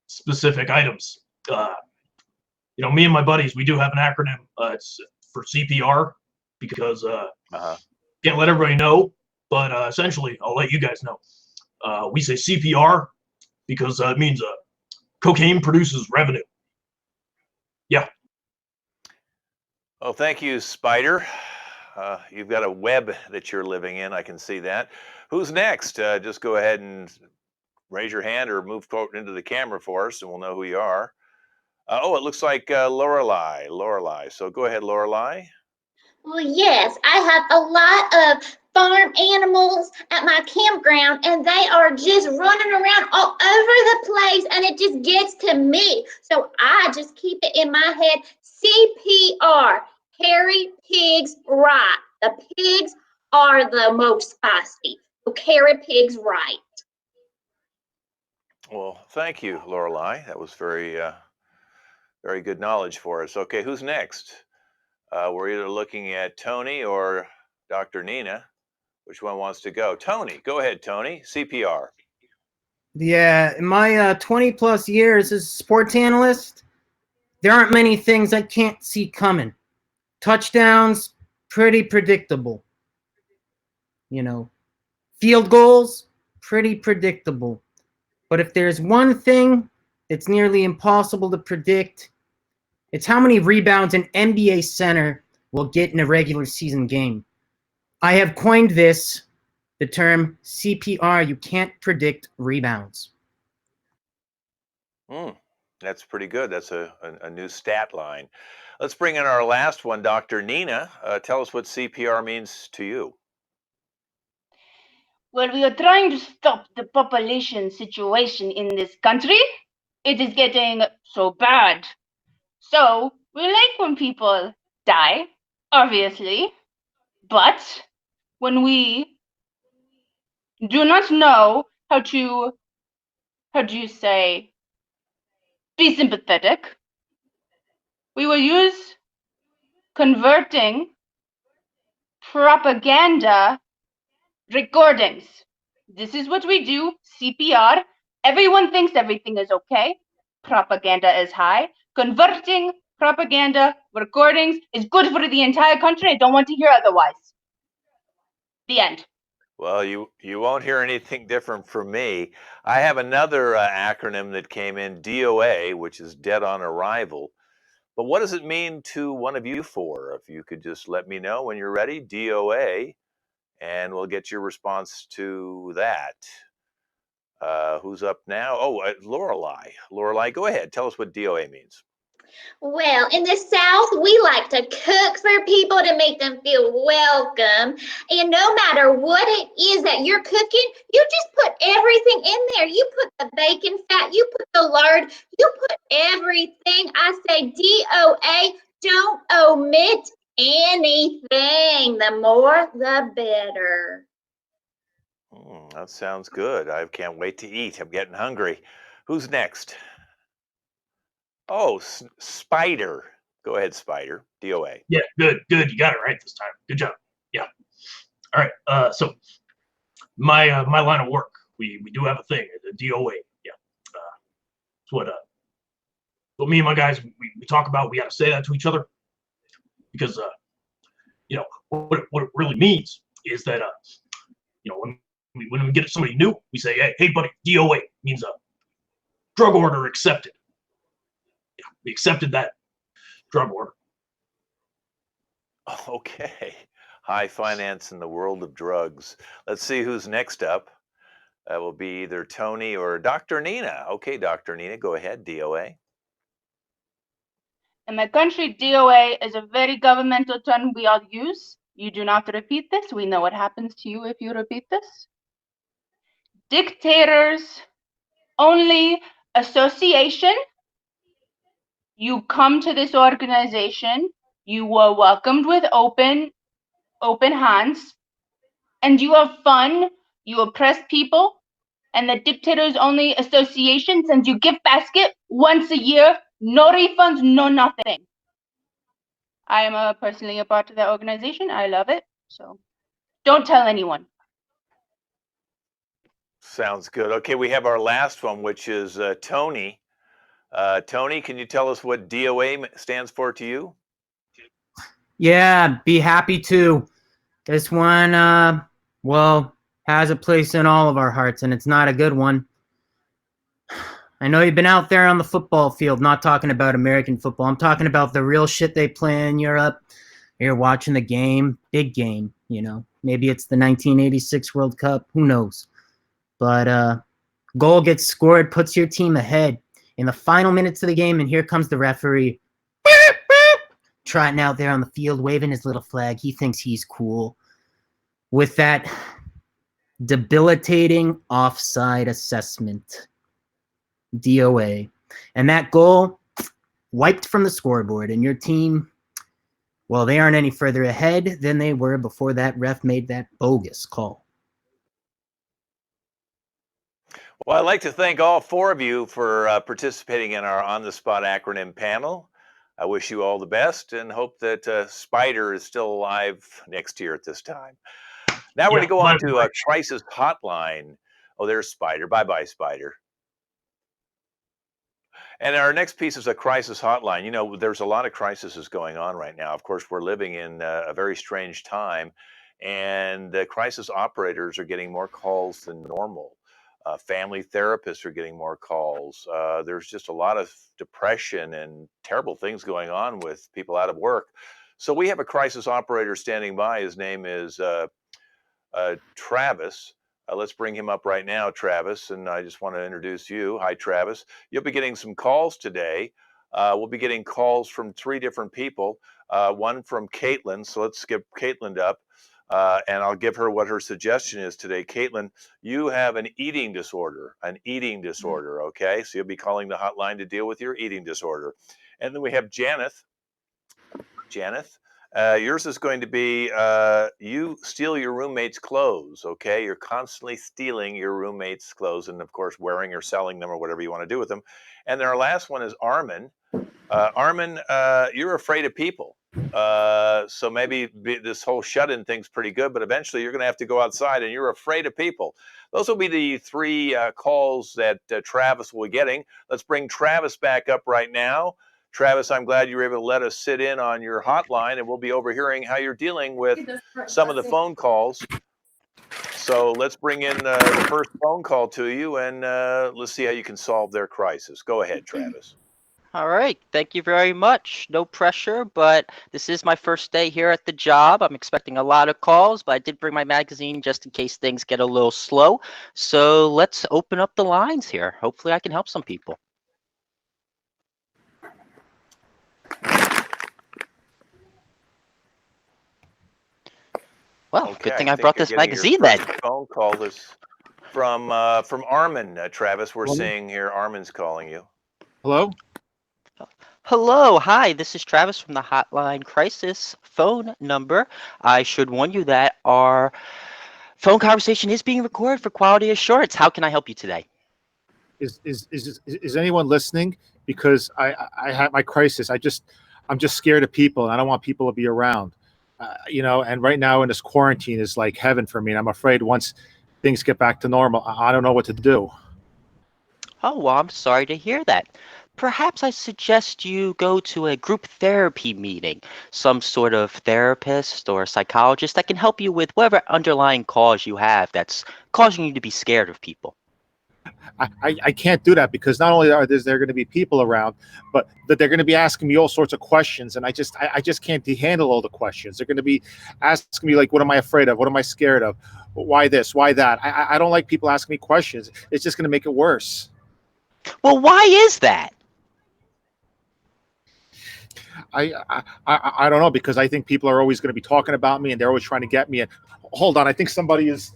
specific items, me and my buddies, we do have an acronym. It's for CPR because can't let everybody know, but essentially, I'll let you guys know. We say CPR because it means cocaine produces revenue. Yeah. Oh, thank you, Spider. You've got a web that you're living in. I can see that. Who's next? Just go ahead and raise your hand or move forward into the camera for us, and we'll know who you are. It looks like Lorelei. Lorelei. So go ahead, Lorelei. Well, yes, I have a lot of farm animals at my campground, and they are just running around all over the place, and it just gets to me. So I just keep it in my head, CPR, carry pigs right. The pigs are the most feisty, so carry pigs right. Well, thank you, Lorelei. That was very, very good knowledge for us. Okay, who's next? We're either looking at Tony or Dr. Nina. Which one wants to go? Tony, go ahead, Tony. CPR. Yeah, in my 20 plus years as a sports analyst, there aren't many things I can't see coming. Touchdowns, pretty predictable. Field goals, pretty predictable. But if there's one thing that's nearly impossible to predict, it's how many rebounds an NBA center will get in a regular season game. I have coined the term CPR, you can't predict rebounds. That's pretty good. That's a new stat line. Let's bring in our last one, Dr. Nina. Tell us what CPR means to you. Well, we are trying to stop the population situation in this country. It is getting so bad. So, we like when people die, obviously, but when we do not know how do you say, be sympathetic, we will use converting propaganda recordings. This is what we do, CPR. Everyone thinks everything is okay. Propaganda is high. Converting propaganda recordings is good for the entire country. I don't want to hear otherwise. The end. Well, you won't hear anything different from me. I have another acronym that came in, DOA, which is Dead on Arrival. But what does it mean to one of you four? If you could just let me know when you're ready, DOA, and we'll get your response to that. Who's up now? Lorelei. Lorelei, go ahead. Tell us what DOA means. Well, in the South, we like to cook for people to make them feel welcome. And no matter what it is that you're cooking, you just put everything in there. You put the bacon fat, you put the lard, you put everything. I say DOA, don't omit anything. The more, the better. That sounds good. I can't wait to eat. I'm getting hungry. Who's next? Oh, Spider. Go ahead, Spider. DOA. Yeah, good. You got it right this time. Good job. Yeah. All right. So my line of work, we do have a thing, a DOA. Yeah. It's what me and my guys we talk about. We got to say that to each other because what it really means is that when we get somebody new, we say, hey buddy, DOA means drug order accepted. Yeah, we accepted that drug order. Okay. High finance in the world of drugs. Let's see who's next up. That will be either Tony or Dr. Nina. Okay, Dr. Nina, go ahead, DOA. In my country, DOA is a very governmental term we all use. You do not repeat this. We know what happens to you if you repeat this. Dictators only association. You come to this organization. You were welcomed with open hands, and you have fun. You oppress people, and the Dictators Only Association sends you gift basket once a year. No refunds, no nothing. I am personally a part of that organization. I love it. So don't tell anyone. Sounds good. Okay, we have our last one, which is Tony. Tony, can you tell us what DOA stands for to you? Yeah, be happy to. This one, well, has a place in all of our hearts, and it's not a good one. I know you've been out there on the football field, not talking about American football. I'm talking about the real shit they play in Europe. You're watching the game, big game, you know. Maybe it's the 1986 World Cup, who knows. But goal gets scored, puts your team ahead in the final minutes of the game, and here comes the referee. Trotting out there on the field, waving his little flag. He thinks he's cool. With that debilitating offside assessment, DOA. And that goal wiped from the scoreboard, and your team, well, they aren't any further ahead than they were before that ref made that bogus call. Well, I'd like to thank all four of you for participating in our on-the-spot acronym panel. I wish you all the best and hope that Spider is still alive next year at this time. Now we're going to go on to a crisis hotline. Oh, there's Spider. Bye-bye, Spider. And our next piece is a crisis hotline. You know, there's a lot of crises going on right now. Of course, we're living in a very strange time, and the crisis operators are getting more calls than normal. Family therapists are getting more calls. There's just a lot of depression and terrible things going on with people out of work. So we have a crisis operator standing by. His name is Travis. Let's bring him up right now, Travis. And I just want to introduce you. Hi, Travis. You'll be getting some calls today. We'll be getting calls from 3 different people. One from Caitlin. So let's get Caitlin up. And I'll give her what her suggestion is today. Caitlin, you have an eating disorder, okay? So you'll be calling the hotline to deal with your eating disorder. And then we have Janeth. Janeth, yours is going to be you steal your roommate's clothes, okay? You're constantly stealing your roommate's clothes and, of course, wearing or selling them or whatever you want to do with them. And then our last one is Armin. Armin, you're afraid of people. So maybe this whole shut-in thing's pretty good, but eventually you're going to have to go outside and you're afraid of people. Those will be the 3 calls that Travis will be getting. Let's bring Travis back up right now. Travis, I'm glad you were able to let us sit in on your hotline, and we'll be overhearing how you're dealing with some of the phone calls. So let's bring in the first phone call to you, and let's see how you can solve their crisis. Go ahead, Travis. All right, thank you very much. No pressure, but this is my first day here at the job. I'm expecting a lot of calls, but I did bring my magazine just in case things get a little slow. So let's open up the lines here. Hopefully I can help some people. Well, Okay, good thing I brought this magazine then. Phone call is from Armin, Travis. We're seeing here Armin's calling you. Hello? Hello, hi, this is Travis from the Hotline Crisis phone number. I should warn you that our phone conversation is being recorded for quality assurance. How can I help you today? Is anyone listening? Because I have my crisis. I'm just scared of people, and I don't want people to be around. You know, and right now in this quarantine is like heaven for me. And I'm afraid once things get back to normal, I don't know what to do. Oh, well, I'm sorry to hear that. Perhaps I suggest you go to a group therapy meeting, some sort of therapist or psychologist that can help you with whatever underlying cause you have that's causing you to be scared of people. I can't do that because not only are there going to be people around, but that they're going to be asking me all sorts of questions, and I just can't handle all the questions. They're going to be asking me like, what am I afraid of? What am I scared of? Why this? Why that? I don't like people asking me questions. It's just going to make it worse. Well, why is that? I don't know, because I think people are always going to be talking about me and they're always trying to get me. And hold on, I think someone's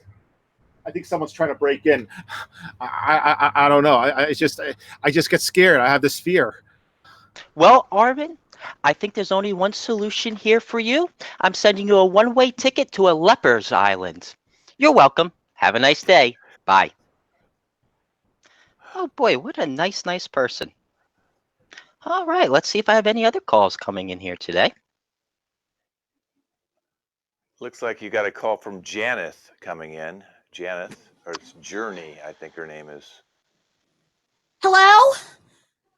trying to break in. I don't know. I just get scared. I have this fear. Well, Arvin, I think there's only one solution here for you. I'm sending you a one-way ticket to a leper's island. You're welcome. Have a nice day. Bye. Oh boy, what a nice person. All right, let's see if I have any other calls coming in here today. Looks like you got a call from Janeth coming in. Janeth, or it's Journey, I think her name is. Hello?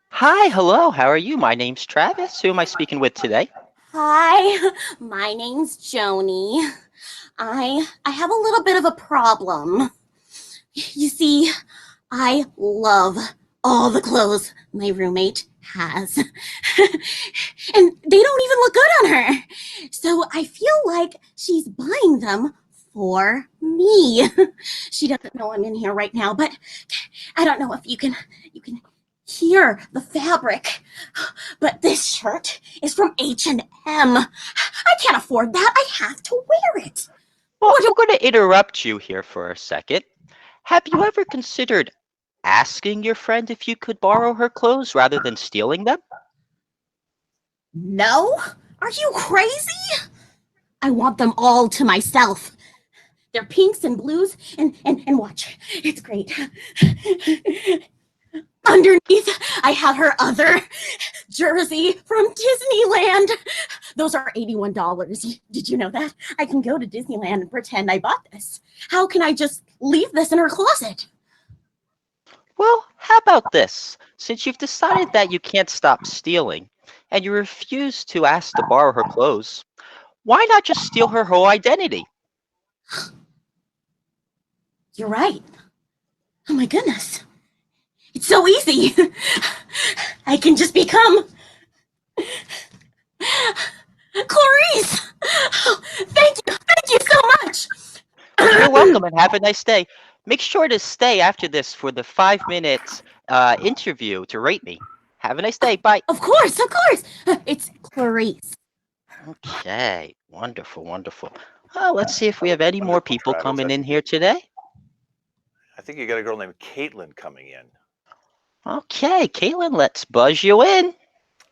Hi, hello, how are you? My name's Travis. Who am I speaking with today? Hi, my name's Joni. I have a little bit of a problem. You see, I love all the clothes my roommate has. And they don't even look good on her. So I feel like she's buying them for me. She doesn't know I'm in here right now, but I don't know if you can hear the fabric. But this shirt is from H&M. I can't afford that. I have to wear it. Well, I'm going to interrupt you here for a second. Have you ever considered asking your friend if you could borrow her clothes rather than stealing them? No? Are you crazy? I want them all to myself. They're pinks and blues, and watch. It's great. Underneath, I have her other jersey from Disneyland. Those are $81. Did you know that? I can go to Disneyland and pretend I bought this. How can I just leave this in her closet? Well, how about this? Since you've decided that you can't stop stealing, and you refuse to ask to borrow her clothes, why not just steal her whole identity? You're right. Oh my goodness. It's so easy. I can just become Clarice. Oh, thank you so much. You're welcome and have a nice day. Make sure to stay after this for the 5 minutes interview to rate me. Have a nice day. Bye. Of course. It's Clarice. Okay, wonderful. Let's see if we have any more people Travis, coming in here today. I think you got a girl named Caitlin coming in. Okay, Caitlin, let's buzz you in.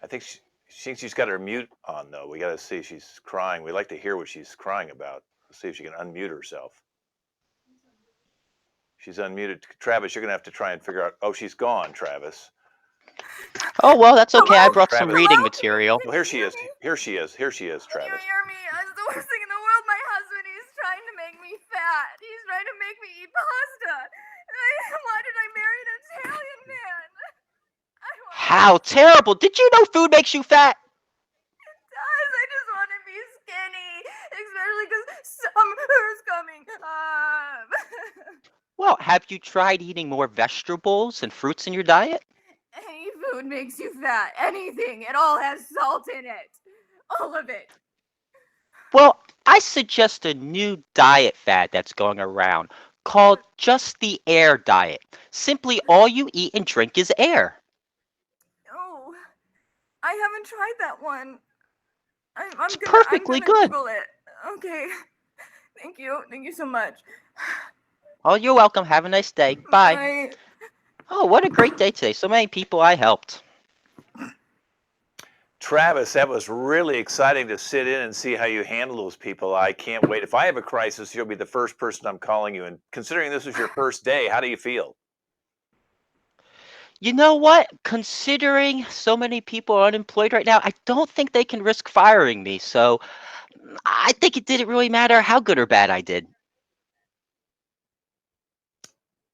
I think she's got her mute on, though. We got to see if she's crying. We'd like to hear what she's crying about. Let's see if she can unmute herself. She's unmuted. Travis, you're going to have to try and figure out. Oh, she's gone, Travis. Oh, well, that's okay. Hello? I brought some Travis. reading material. Well, here she is, Travis. Can you hear me? It's the worst thing in the world. My husband, he's trying to make me fat. He's trying to make me eat pasta. Why did I marry an Italian man? How terrible. Did you know food makes you fat? I just want to be skinny, especially because summer's coming up. Well, have you tried eating more vegetables and fruits in your diet? Any food makes you fat. Anything. It all has salt in it. All of it. Well, I suggest a new diet fad that's going around called Just the Air Diet. Simply all you eat and drink is air. Oh, I haven't tried that one. It's perfectly I'm gonna good. Google it. Okay. Thank you. Thank you so much. Oh, you're welcome. Have a nice day. Bye. Bye. Oh, what a great day today. So many people I helped. Travis, that was really exciting to sit in and see how you handle those people. I can't wait. If I have a crisis, you'll be the first person I'm calling you. And considering this was your first day, how do you feel? You know what? Considering so many people are unemployed right now, I don't think they can risk firing me. So I think it didn't really matter how good or bad I did.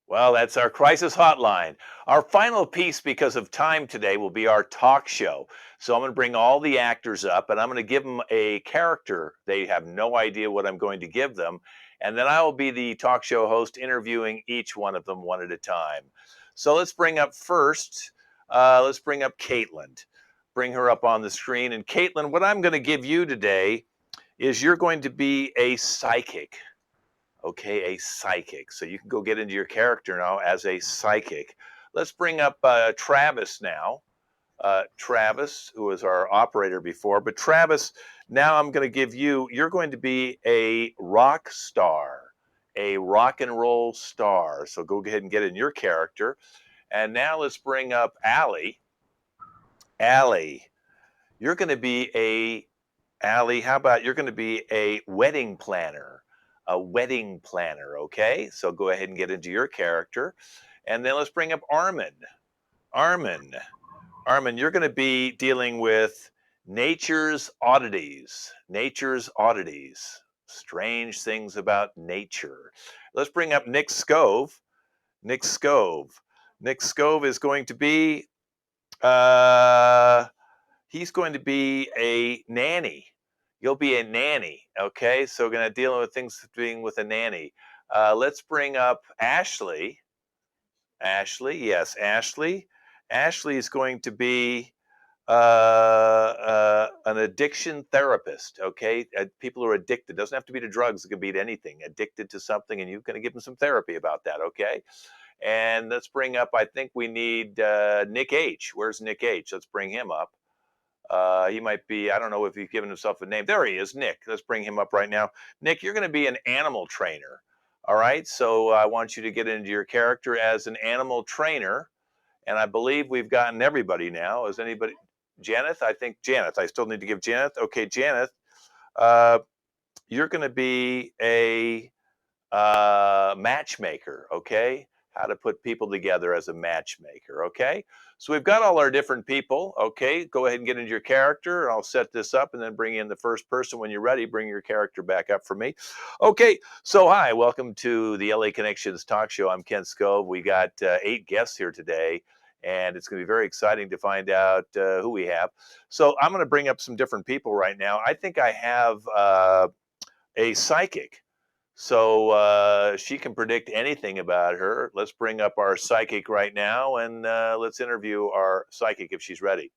Well, that's our crisis hotline. Our final piece, because of time today, will be our talk show. So I'm going to bring all the actors up and I'm going to give them a character. They have no idea what I'm going to give them. And then I will be the talk show host interviewing each one of them one at a time. So let's bring up first, let's bring up Caitlin. Bring her up on the screen. And Caitlin, what I'm going to give you today is you're going to be a psychic. Okay, a psychic. So you can go get into your character now as a psychic. Let's bring up Travis now. Travis, who was our operator before. But Travis, now I'm going to give you, you're going to be a rock star, a rock and roll star. So go ahead and get in your character. And now let's bring up Allie. Allie, you're going to be Allie, how about you're going to be a wedding planner? A wedding planner, okay? So go ahead and get into your character. And then let's bring up Armin. Armin, you're going to be dealing with nature's oddities. Nature's oddities. Strange things about nature. Let's bring up Nick Scove. Nick Scove. Nick Scove is going to be, he's going to be a nanny. You'll be a nanny, okay? So we're going to deal with things being with a nanny. Let's bring up Ashley. Ashley, yes, Ashley. Ashley is going to be an addiction therapist, okay? People who are addicted. Doesn't have to be to drugs. It can be to anything. Addicted to something, and you're going to give them some therapy about that, okay? And let's bring up, I think we need Nick H. Where's Nick H? Let's bring him up. He might be, I don't know if he's given himself a name. There he is, Nick. Let's bring him up right now. Nick, you're going to be an animal trainer. All right. So I want you to get into your character as an animal trainer. And I believe we've gotten everybody now. Is anybody? Janeth? I think Janeth. I still need to give Janeth. Okay, Janeth, you're going to be a matchmaker. Okay. How to put people together as a matchmaker. Okay. So we've got all our different people. Okay. Go ahead and get into your character. I'll set this up and then bring in the first person. When you're ready, bring your character back up for me. Okay. So hi, welcome to the LA Connections talk show. I'm Ken Scove. We got 8 guests here today, and it's going to be very exciting to find out who we have. So I'm going to bring up some different people right now. I think I have a psychic. So she can predict anything about her. Let's bring up our psychic right now, and let's interview our psychic if she's ready.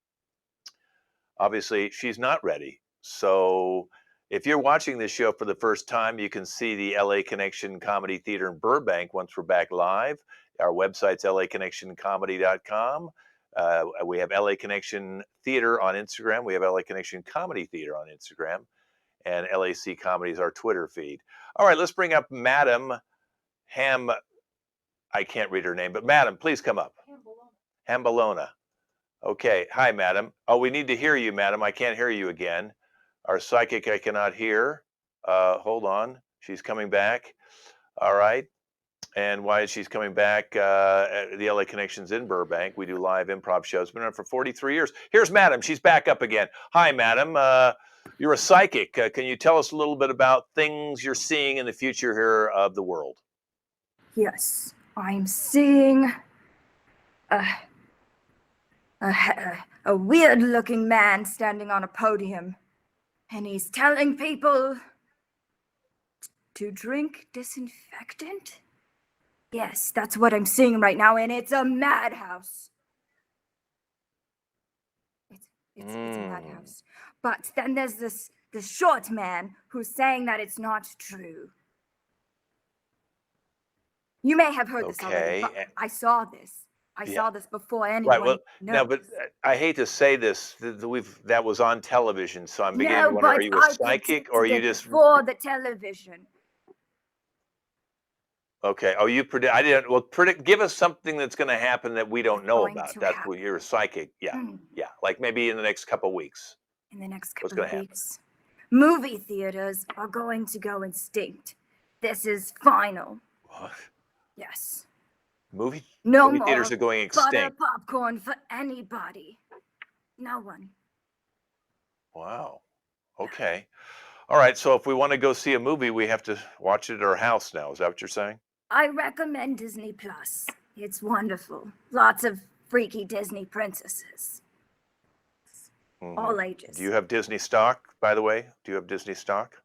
Obviously, she's not ready. So if you're watching this show for the first time, you can see the LA Connection Comedy Theater in Burbank once we're back live. Our website's laconnectioncomedy.com. We have LA Connection Theater on Instagram. We have LA Connection Comedy Theater on Instagram. And LAC Comedy is our Twitter feed. All right, let's bring up Madam Ham. I can't read her name, but Madam, please come up. Hambalona. Okay, hi, Madam. Oh, we need to hear you, Madam. I can't hear you again. Our psychic, I cannot hear. Hold on, she's coming back. All right. And why is she's coming back? The LA Connection's in Burbank. We do live improv shows. Been on for 43 years. Here's Madam. She's back up again. Hi, Madam. You're a psychic. Can you tell us a little bit about things you're seeing in the future here of the world? Yes, I'm seeing a weird-looking man standing on a podium, and he's telling people to drink disinfectant. Yes, that's what I'm seeing right now, and it's a madhouse. It's a madhouse. But then there's this short man who's saying that it's not true. You may have heard this already, but I saw this. I saw this before anyone. Right. Well, now, but I hate to say this. That was on television, so I'm beginning to wonder: are you a psychic, or are you just for the television? Okay. Oh, you predict. I didn't. Well, predict. Give us something that's going to happen that we don't know about. That's what you're a psychic. Yeah. Yeah. Like maybe in the next couple of weeks. In the next couple of weeks, movie theaters are going to go extinct. This is final. What? Yes. Movie more theaters are going extinct. Butter popcorn for anybody. No one. Wow. Okay. All right. So if we want to go see a movie, we have to watch it at our house now. Is that what you're saying? I recommend Disney Plus. It's wonderful. Lots of freaky Disney princesses. All ages. Do you have Disney stock, by the way? Do you have Disney stock?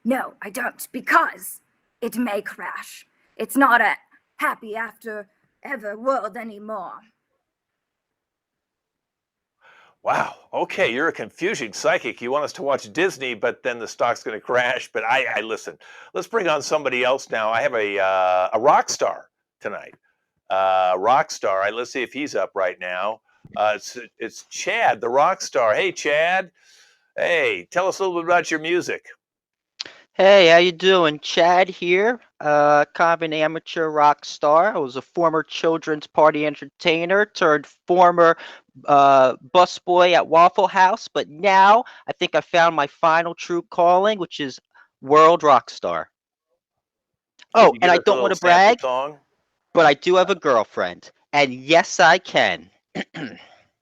No, I don't, because it may crash. It's not a happy after ever world anymore. Wow. Okay, you're a confusing psychic. You want us to watch Disney, but then the stock's going to crash. But I listen. Let's bring on somebody else now. I have a rock star tonight. Rock star. Let's see if he's up right now. It's Chad, the rock star. Hey, Chad. Hey, tell us a little bit about your music. Hey, how you doing? Chad here, kind of an amateur rock star. I was a former children's party entertainer turned former busboy at Waffle House, but now I think I found my final true calling, which is world rock star. Can Oh, you and give I us a don't want little to sample brag, song? but I do have a girlfriend, and yes, I can.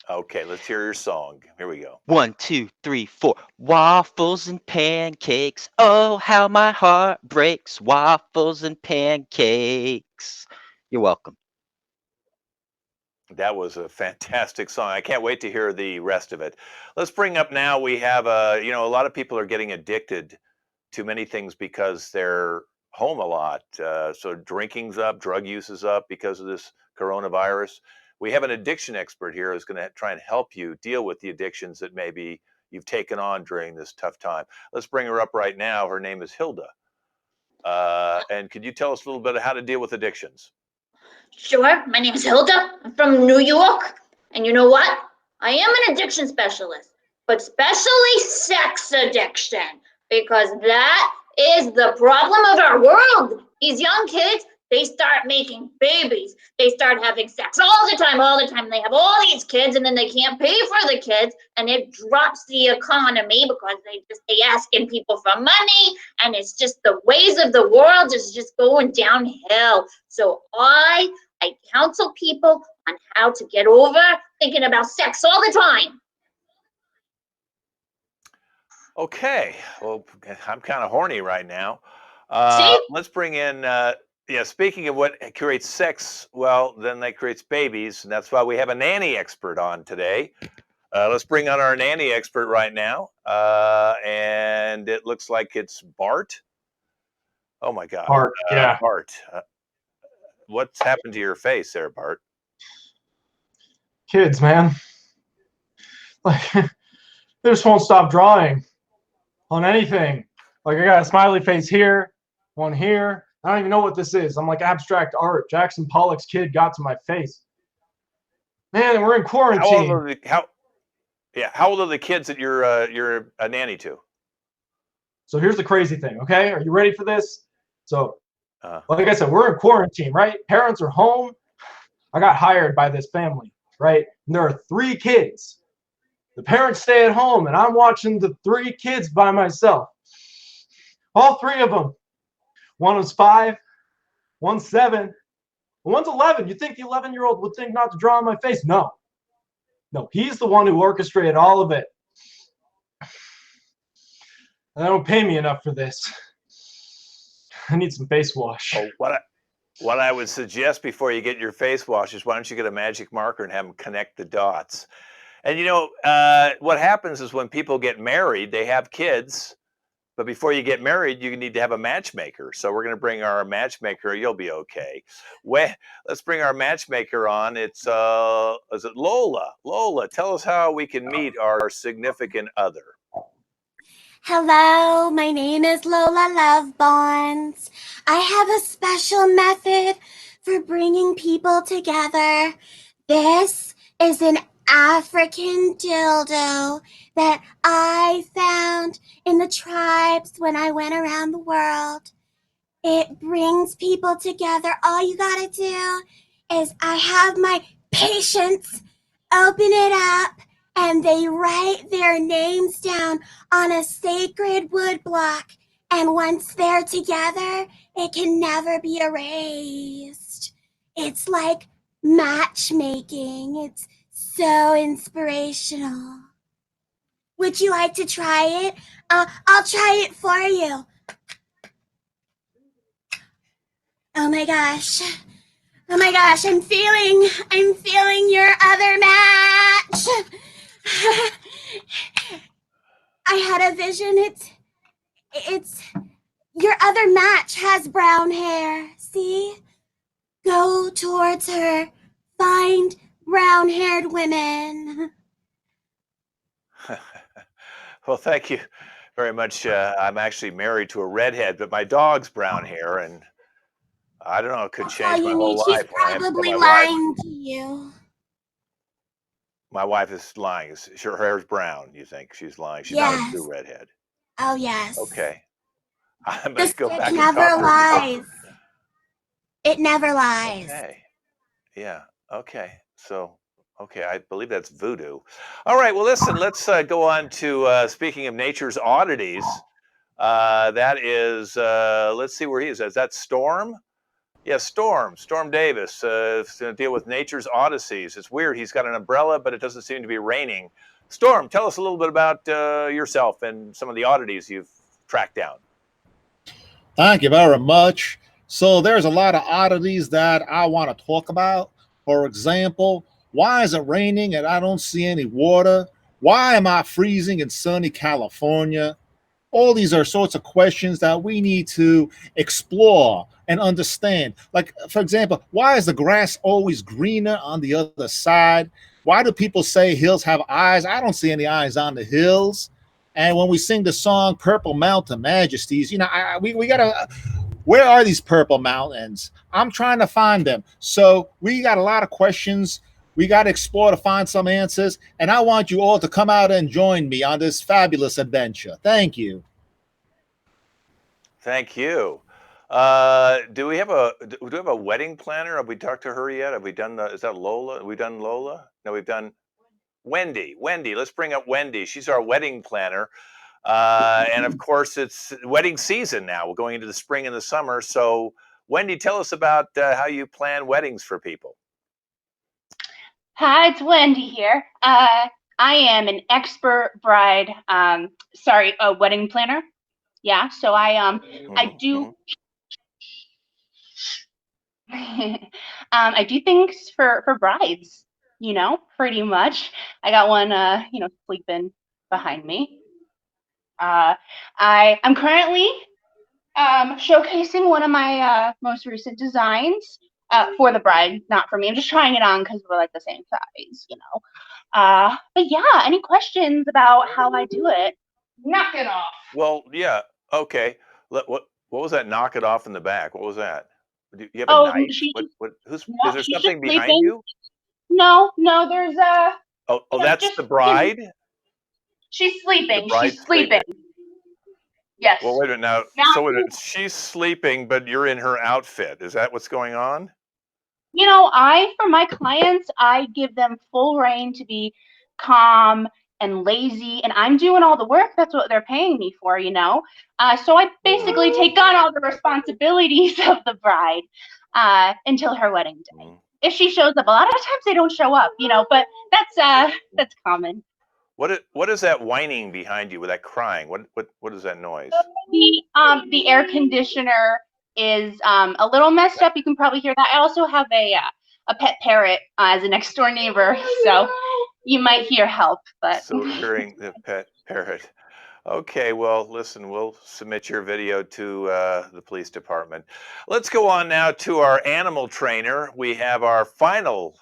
Okay, let's hear your song. Here we go. 1, 2, 3, 4. Waffles and pancakes. Oh, how my heart breaks. Waffles and pancakes. You're welcome. That was a fantastic song. I can't wait to hear the rest of it. Let's bring up now. We have a lot of people are getting addicted to many things because they're home a lot. So drinking's up, drug use is up because of this coronavirus. We have an addiction expert here who's going to try and help you deal with the addictions that maybe you've taken on during this tough time. Let's bring her up right now. Her name is Hilda. And could you tell us a little bit of how to deal with addictions? Sure, my name is Hilda. I'm from New York. And you know what? I am an addiction specialist, but especially sex addiction, because that is the problem of our world. These young kids, they start making babies. They start having sex all the time, all the time. They have all these kids, and then they can't pay for the kids, and it drops the economy because they asking people for money, and it's just the ways of the world is just going downhill. So I counsel people on how to get over thinking about sex all the time. Okay, well, I'm kind of horny right now. See? Let's bring in, speaking of what creates sex, well, then that creates babies, and that's why we have a nanny expert on today. Let's bring on our nanny expert right now, and it looks like it's Bart. Oh my God, Art, yeah. Bart, what's happened to your face there, Bart? Kids, man. Like, they just won't stop drawing on anything. Like, I got a smiley face here, one here. I don't even know what this is. I'm like abstract art. Jackson Pollock's kid got to my face. Man, we're in quarantine. How old are the kids that you're a nanny to? So here's the crazy thing, okay? Are you ready for this? So, like I said, we're in quarantine, right? Parents are home. I got hired by this family, right? And there are 3 kids. The parents stay at home, and I'm watching the 3 kids by myself. All 3 of them. One was 5, one's 7, and one's 11. You think the 11-year-old would think not to draw on my face? No. No, he's the one who orchestrated all of it. They don't pay me enough for this. I need some face wash. Oh, what I would suggest before you get your face wash is why don't you get a magic marker and have them connect the dots. And what happens is when people get married, they have kids, but before you get married, you need to have a matchmaker. So we're going to bring our matchmaker. You'll be okay. Let's bring our matchmaker on. It's is it Lola? Lola, tell us how we can meet our significant other. Hello, my name is Lola Lovebonds. I have a special method for bringing people together. This is an African dildo that I found in the tribes when I went around the world. It brings people together. All you gotta do is I have my patients open it up and they write their names down on a sacred wood block. And once they're together, it can never be erased. It's like matchmaking. It's so inspirational. Would you like to try it? I'll try it for you. Oh my gosh. Oh my gosh, I'm feeling your other match. I had a vision. It's your other match has brown hair. See? Go towards her. Find brown-haired women. Well, thank you very much. I'm actually married to a redhead, but my dog's brown hair, and I don't know, it could change my whole She's life when I have to tell probably my wife. lying to you. My wife is lying. Her hair's brown, you think? She's lying. She's not a Yes. true redhead. Oh, yes. Okay. I The might go stick back and never talk to her more. lies. It never lies. Okay. Yeah. Okay. So, okay, I believe that's voodoo. All right. Well, listen, let's go on to speaking of nature's oddities. That is, let's see where he is. Is that Storm? Yeah, Storm Davis. Is going to deal with nature's oddities. It's weird. He's got an umbrella, but it doesn't seem to be raining. Storm, tell us a little bit about yourself and some of the oddities you've tracked down. Thank you very much. So there's a lot of oddities that I want to talk about. For example, why is it raining and I don't see any water? Why am I freezing in sunny California? All these are sorts of questions that we need to explore and understand. Like, for example, why is the grass always greener on the other side? Why do people say hills have eyes? I don't see any eyes on the hills. And when we sing the song Purple Mountain Majesties, you know, we got to, where are these purple mountains? I'm trying to find them. So we got a lot of questions we got to explore to find some answers. And I want you all to come out and join me on this fabulous adventure. Thank you. Thank you. Do we have a wedding planner? Have we talked to her yet? Have we done is that Lola? Have we done Lola? No, we've done Wendy. Wendy, let's bring up Wendy. She's our wedding planner. And of course, it's wedding season now. We're going into the spring and the summer. So, Wendy, tell us about how you plan weddings for people. Hi, it's Wendy here. I am an expert bride, wedding planner. Yeah, so I do I do things for brides, you know, pretty much. I got one sleeping behind me. I'm currently showcasing one of my most recent designs for the bride, not for me. I'm just trying it on because we're like the same size, you know. But yeah, any questions about how I do it? Knock it off. Well, yeah, okay. What was that? Knock it off in the back. What was that? Do you have a knife? Is there something behind you? No, there's that's the bride. She's sleeping. She's sleeping. Yes. Well, wait a minute now. So she's sleeping, but you're in her outfit. Is that what's going on? You know, for my clients, I give them full reign to be calm and lazy, and I'm doing all the work. That's what they're paying me for, you know. So I basically take on all the responsibilities of the bride until her wedding day. If she shows up, a lot of times they don't show up, you know, but that's common. What is that whining behind you with that crying? What is that noise? The air conditioner is a little messed up. You can probably hear that. I also have a pet parrot as a next door neighbor, so you might hear help. But so hearing the pet parrot. Okay, well, listen, we'll submit your video to the police department. Let's go on now to our animal trainer. We have our final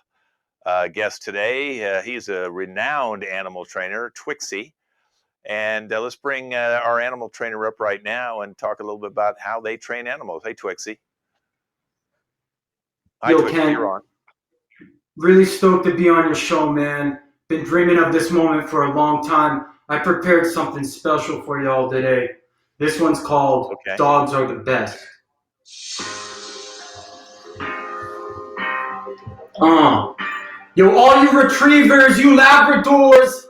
guest today. He's a renowned animal trainer, Trixie. And let's bring our animal trainer up right now and talk a little bit about how they train animals. Hey, Trixie. Hi, Yo, Trixie, Ken, you're on. Really stoked to be on your show, man. Been dreaming of this moment for a long time. I prepared something special for y'all today. This one's called Dogs Are the Best. Yo, all you retrievers, you Labradors,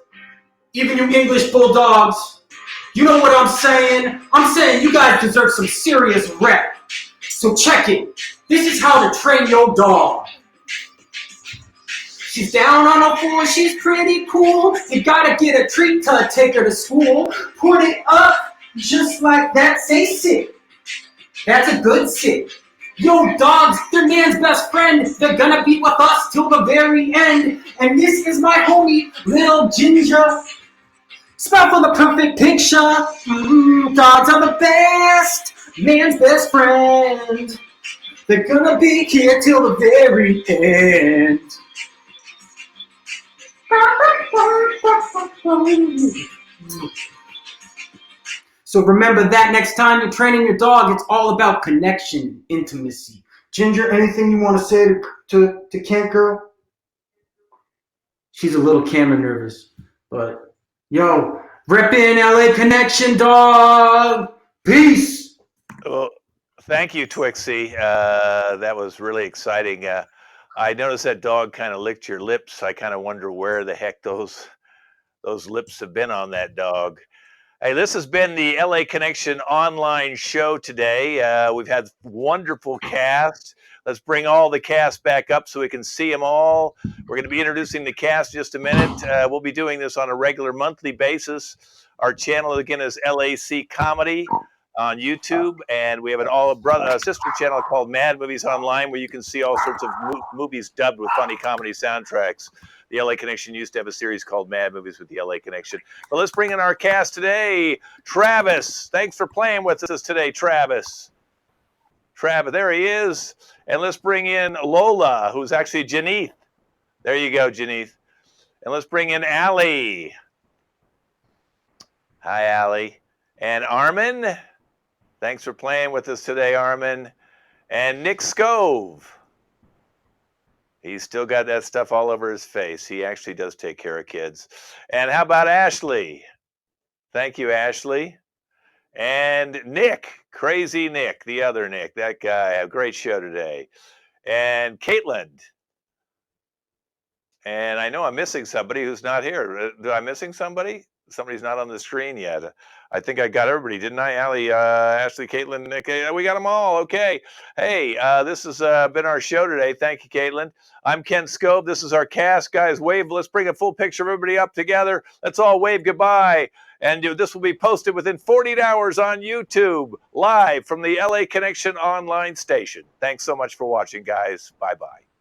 even you English Bulldogs, you know what I'm saying? I'm saying you guys deserve some serious rep. So check it. This is how to train your dog. She's down on her floor, she's pretty cool. You gotta get a treat to take her to school. Put it up, just like that, say sit. That's a good sit. Yo, dogs, they're man's best friend. They're gonna be with us till the very end. And this is my homie, Little Ginger. Spell for the perfect picture. Dogs are the best, man's best friend. They're gonna be here till the very end. So remember that next time you're training your dog, it's all about connection, intimacy. Ginger, anything you want to say to Kent Girl? she's a little camera nervous. But yo, reppin' LA Connection, dog. Peace. Well, thank you, Twixie. That was really exciting. I noticed that dog kind of licked your lips. I kind of wonder where the heck those lips have been on that dog. Hey, this has been the LA Connection online show today. We've had wonderful cast. Let's bring all the cast back up so we can see them all. We're going to be introducing the cast in just a minute. We'll be doing this on a regular monthly basis. Our channel again is LAC Comedy on YouTube, and we have an sister channel called Mad Movies Online, where you can see all sorts of movies dubbed with funny comedy soundtracks. The LA Connection used to have a series called Mad Movies with the LA Connection. But let's bring in our cast today. Travis, thanks for playing with us today, Travis. Travis, there he is. And let's bring in Lola, who's actually Janeth. There you go, Janeth. And let's bring in Allie. Hi, Allie. And Armin. Thanks for playing with us today, Armin. And Nick Scove. He's still got that stuff all over his face. He actually does take care of kids. And how about Ashley? Thank you, Ashley. And Nick, Crazy Nick, the other Nick, that guy. A great show today. And Caitlin. And I know I'm missing somebody who's not here. Am I missing somebody? Somebody's not on the screen yet. I think I got everybody, didn't I? Allie, Ashley, Caitlin, Nick, we got them all. Okay. Hey, this has been our show today. Thank you, Caitlin. I'm Ken Scope. This is our cast. Guys, wave. Let's bring a full picture of everybody up together. Let's all wave goodbye. And this will be posted within 48 hours on YouTube, live from the LA Connection online station. Thanks so much for watching, guys. Bye-bye.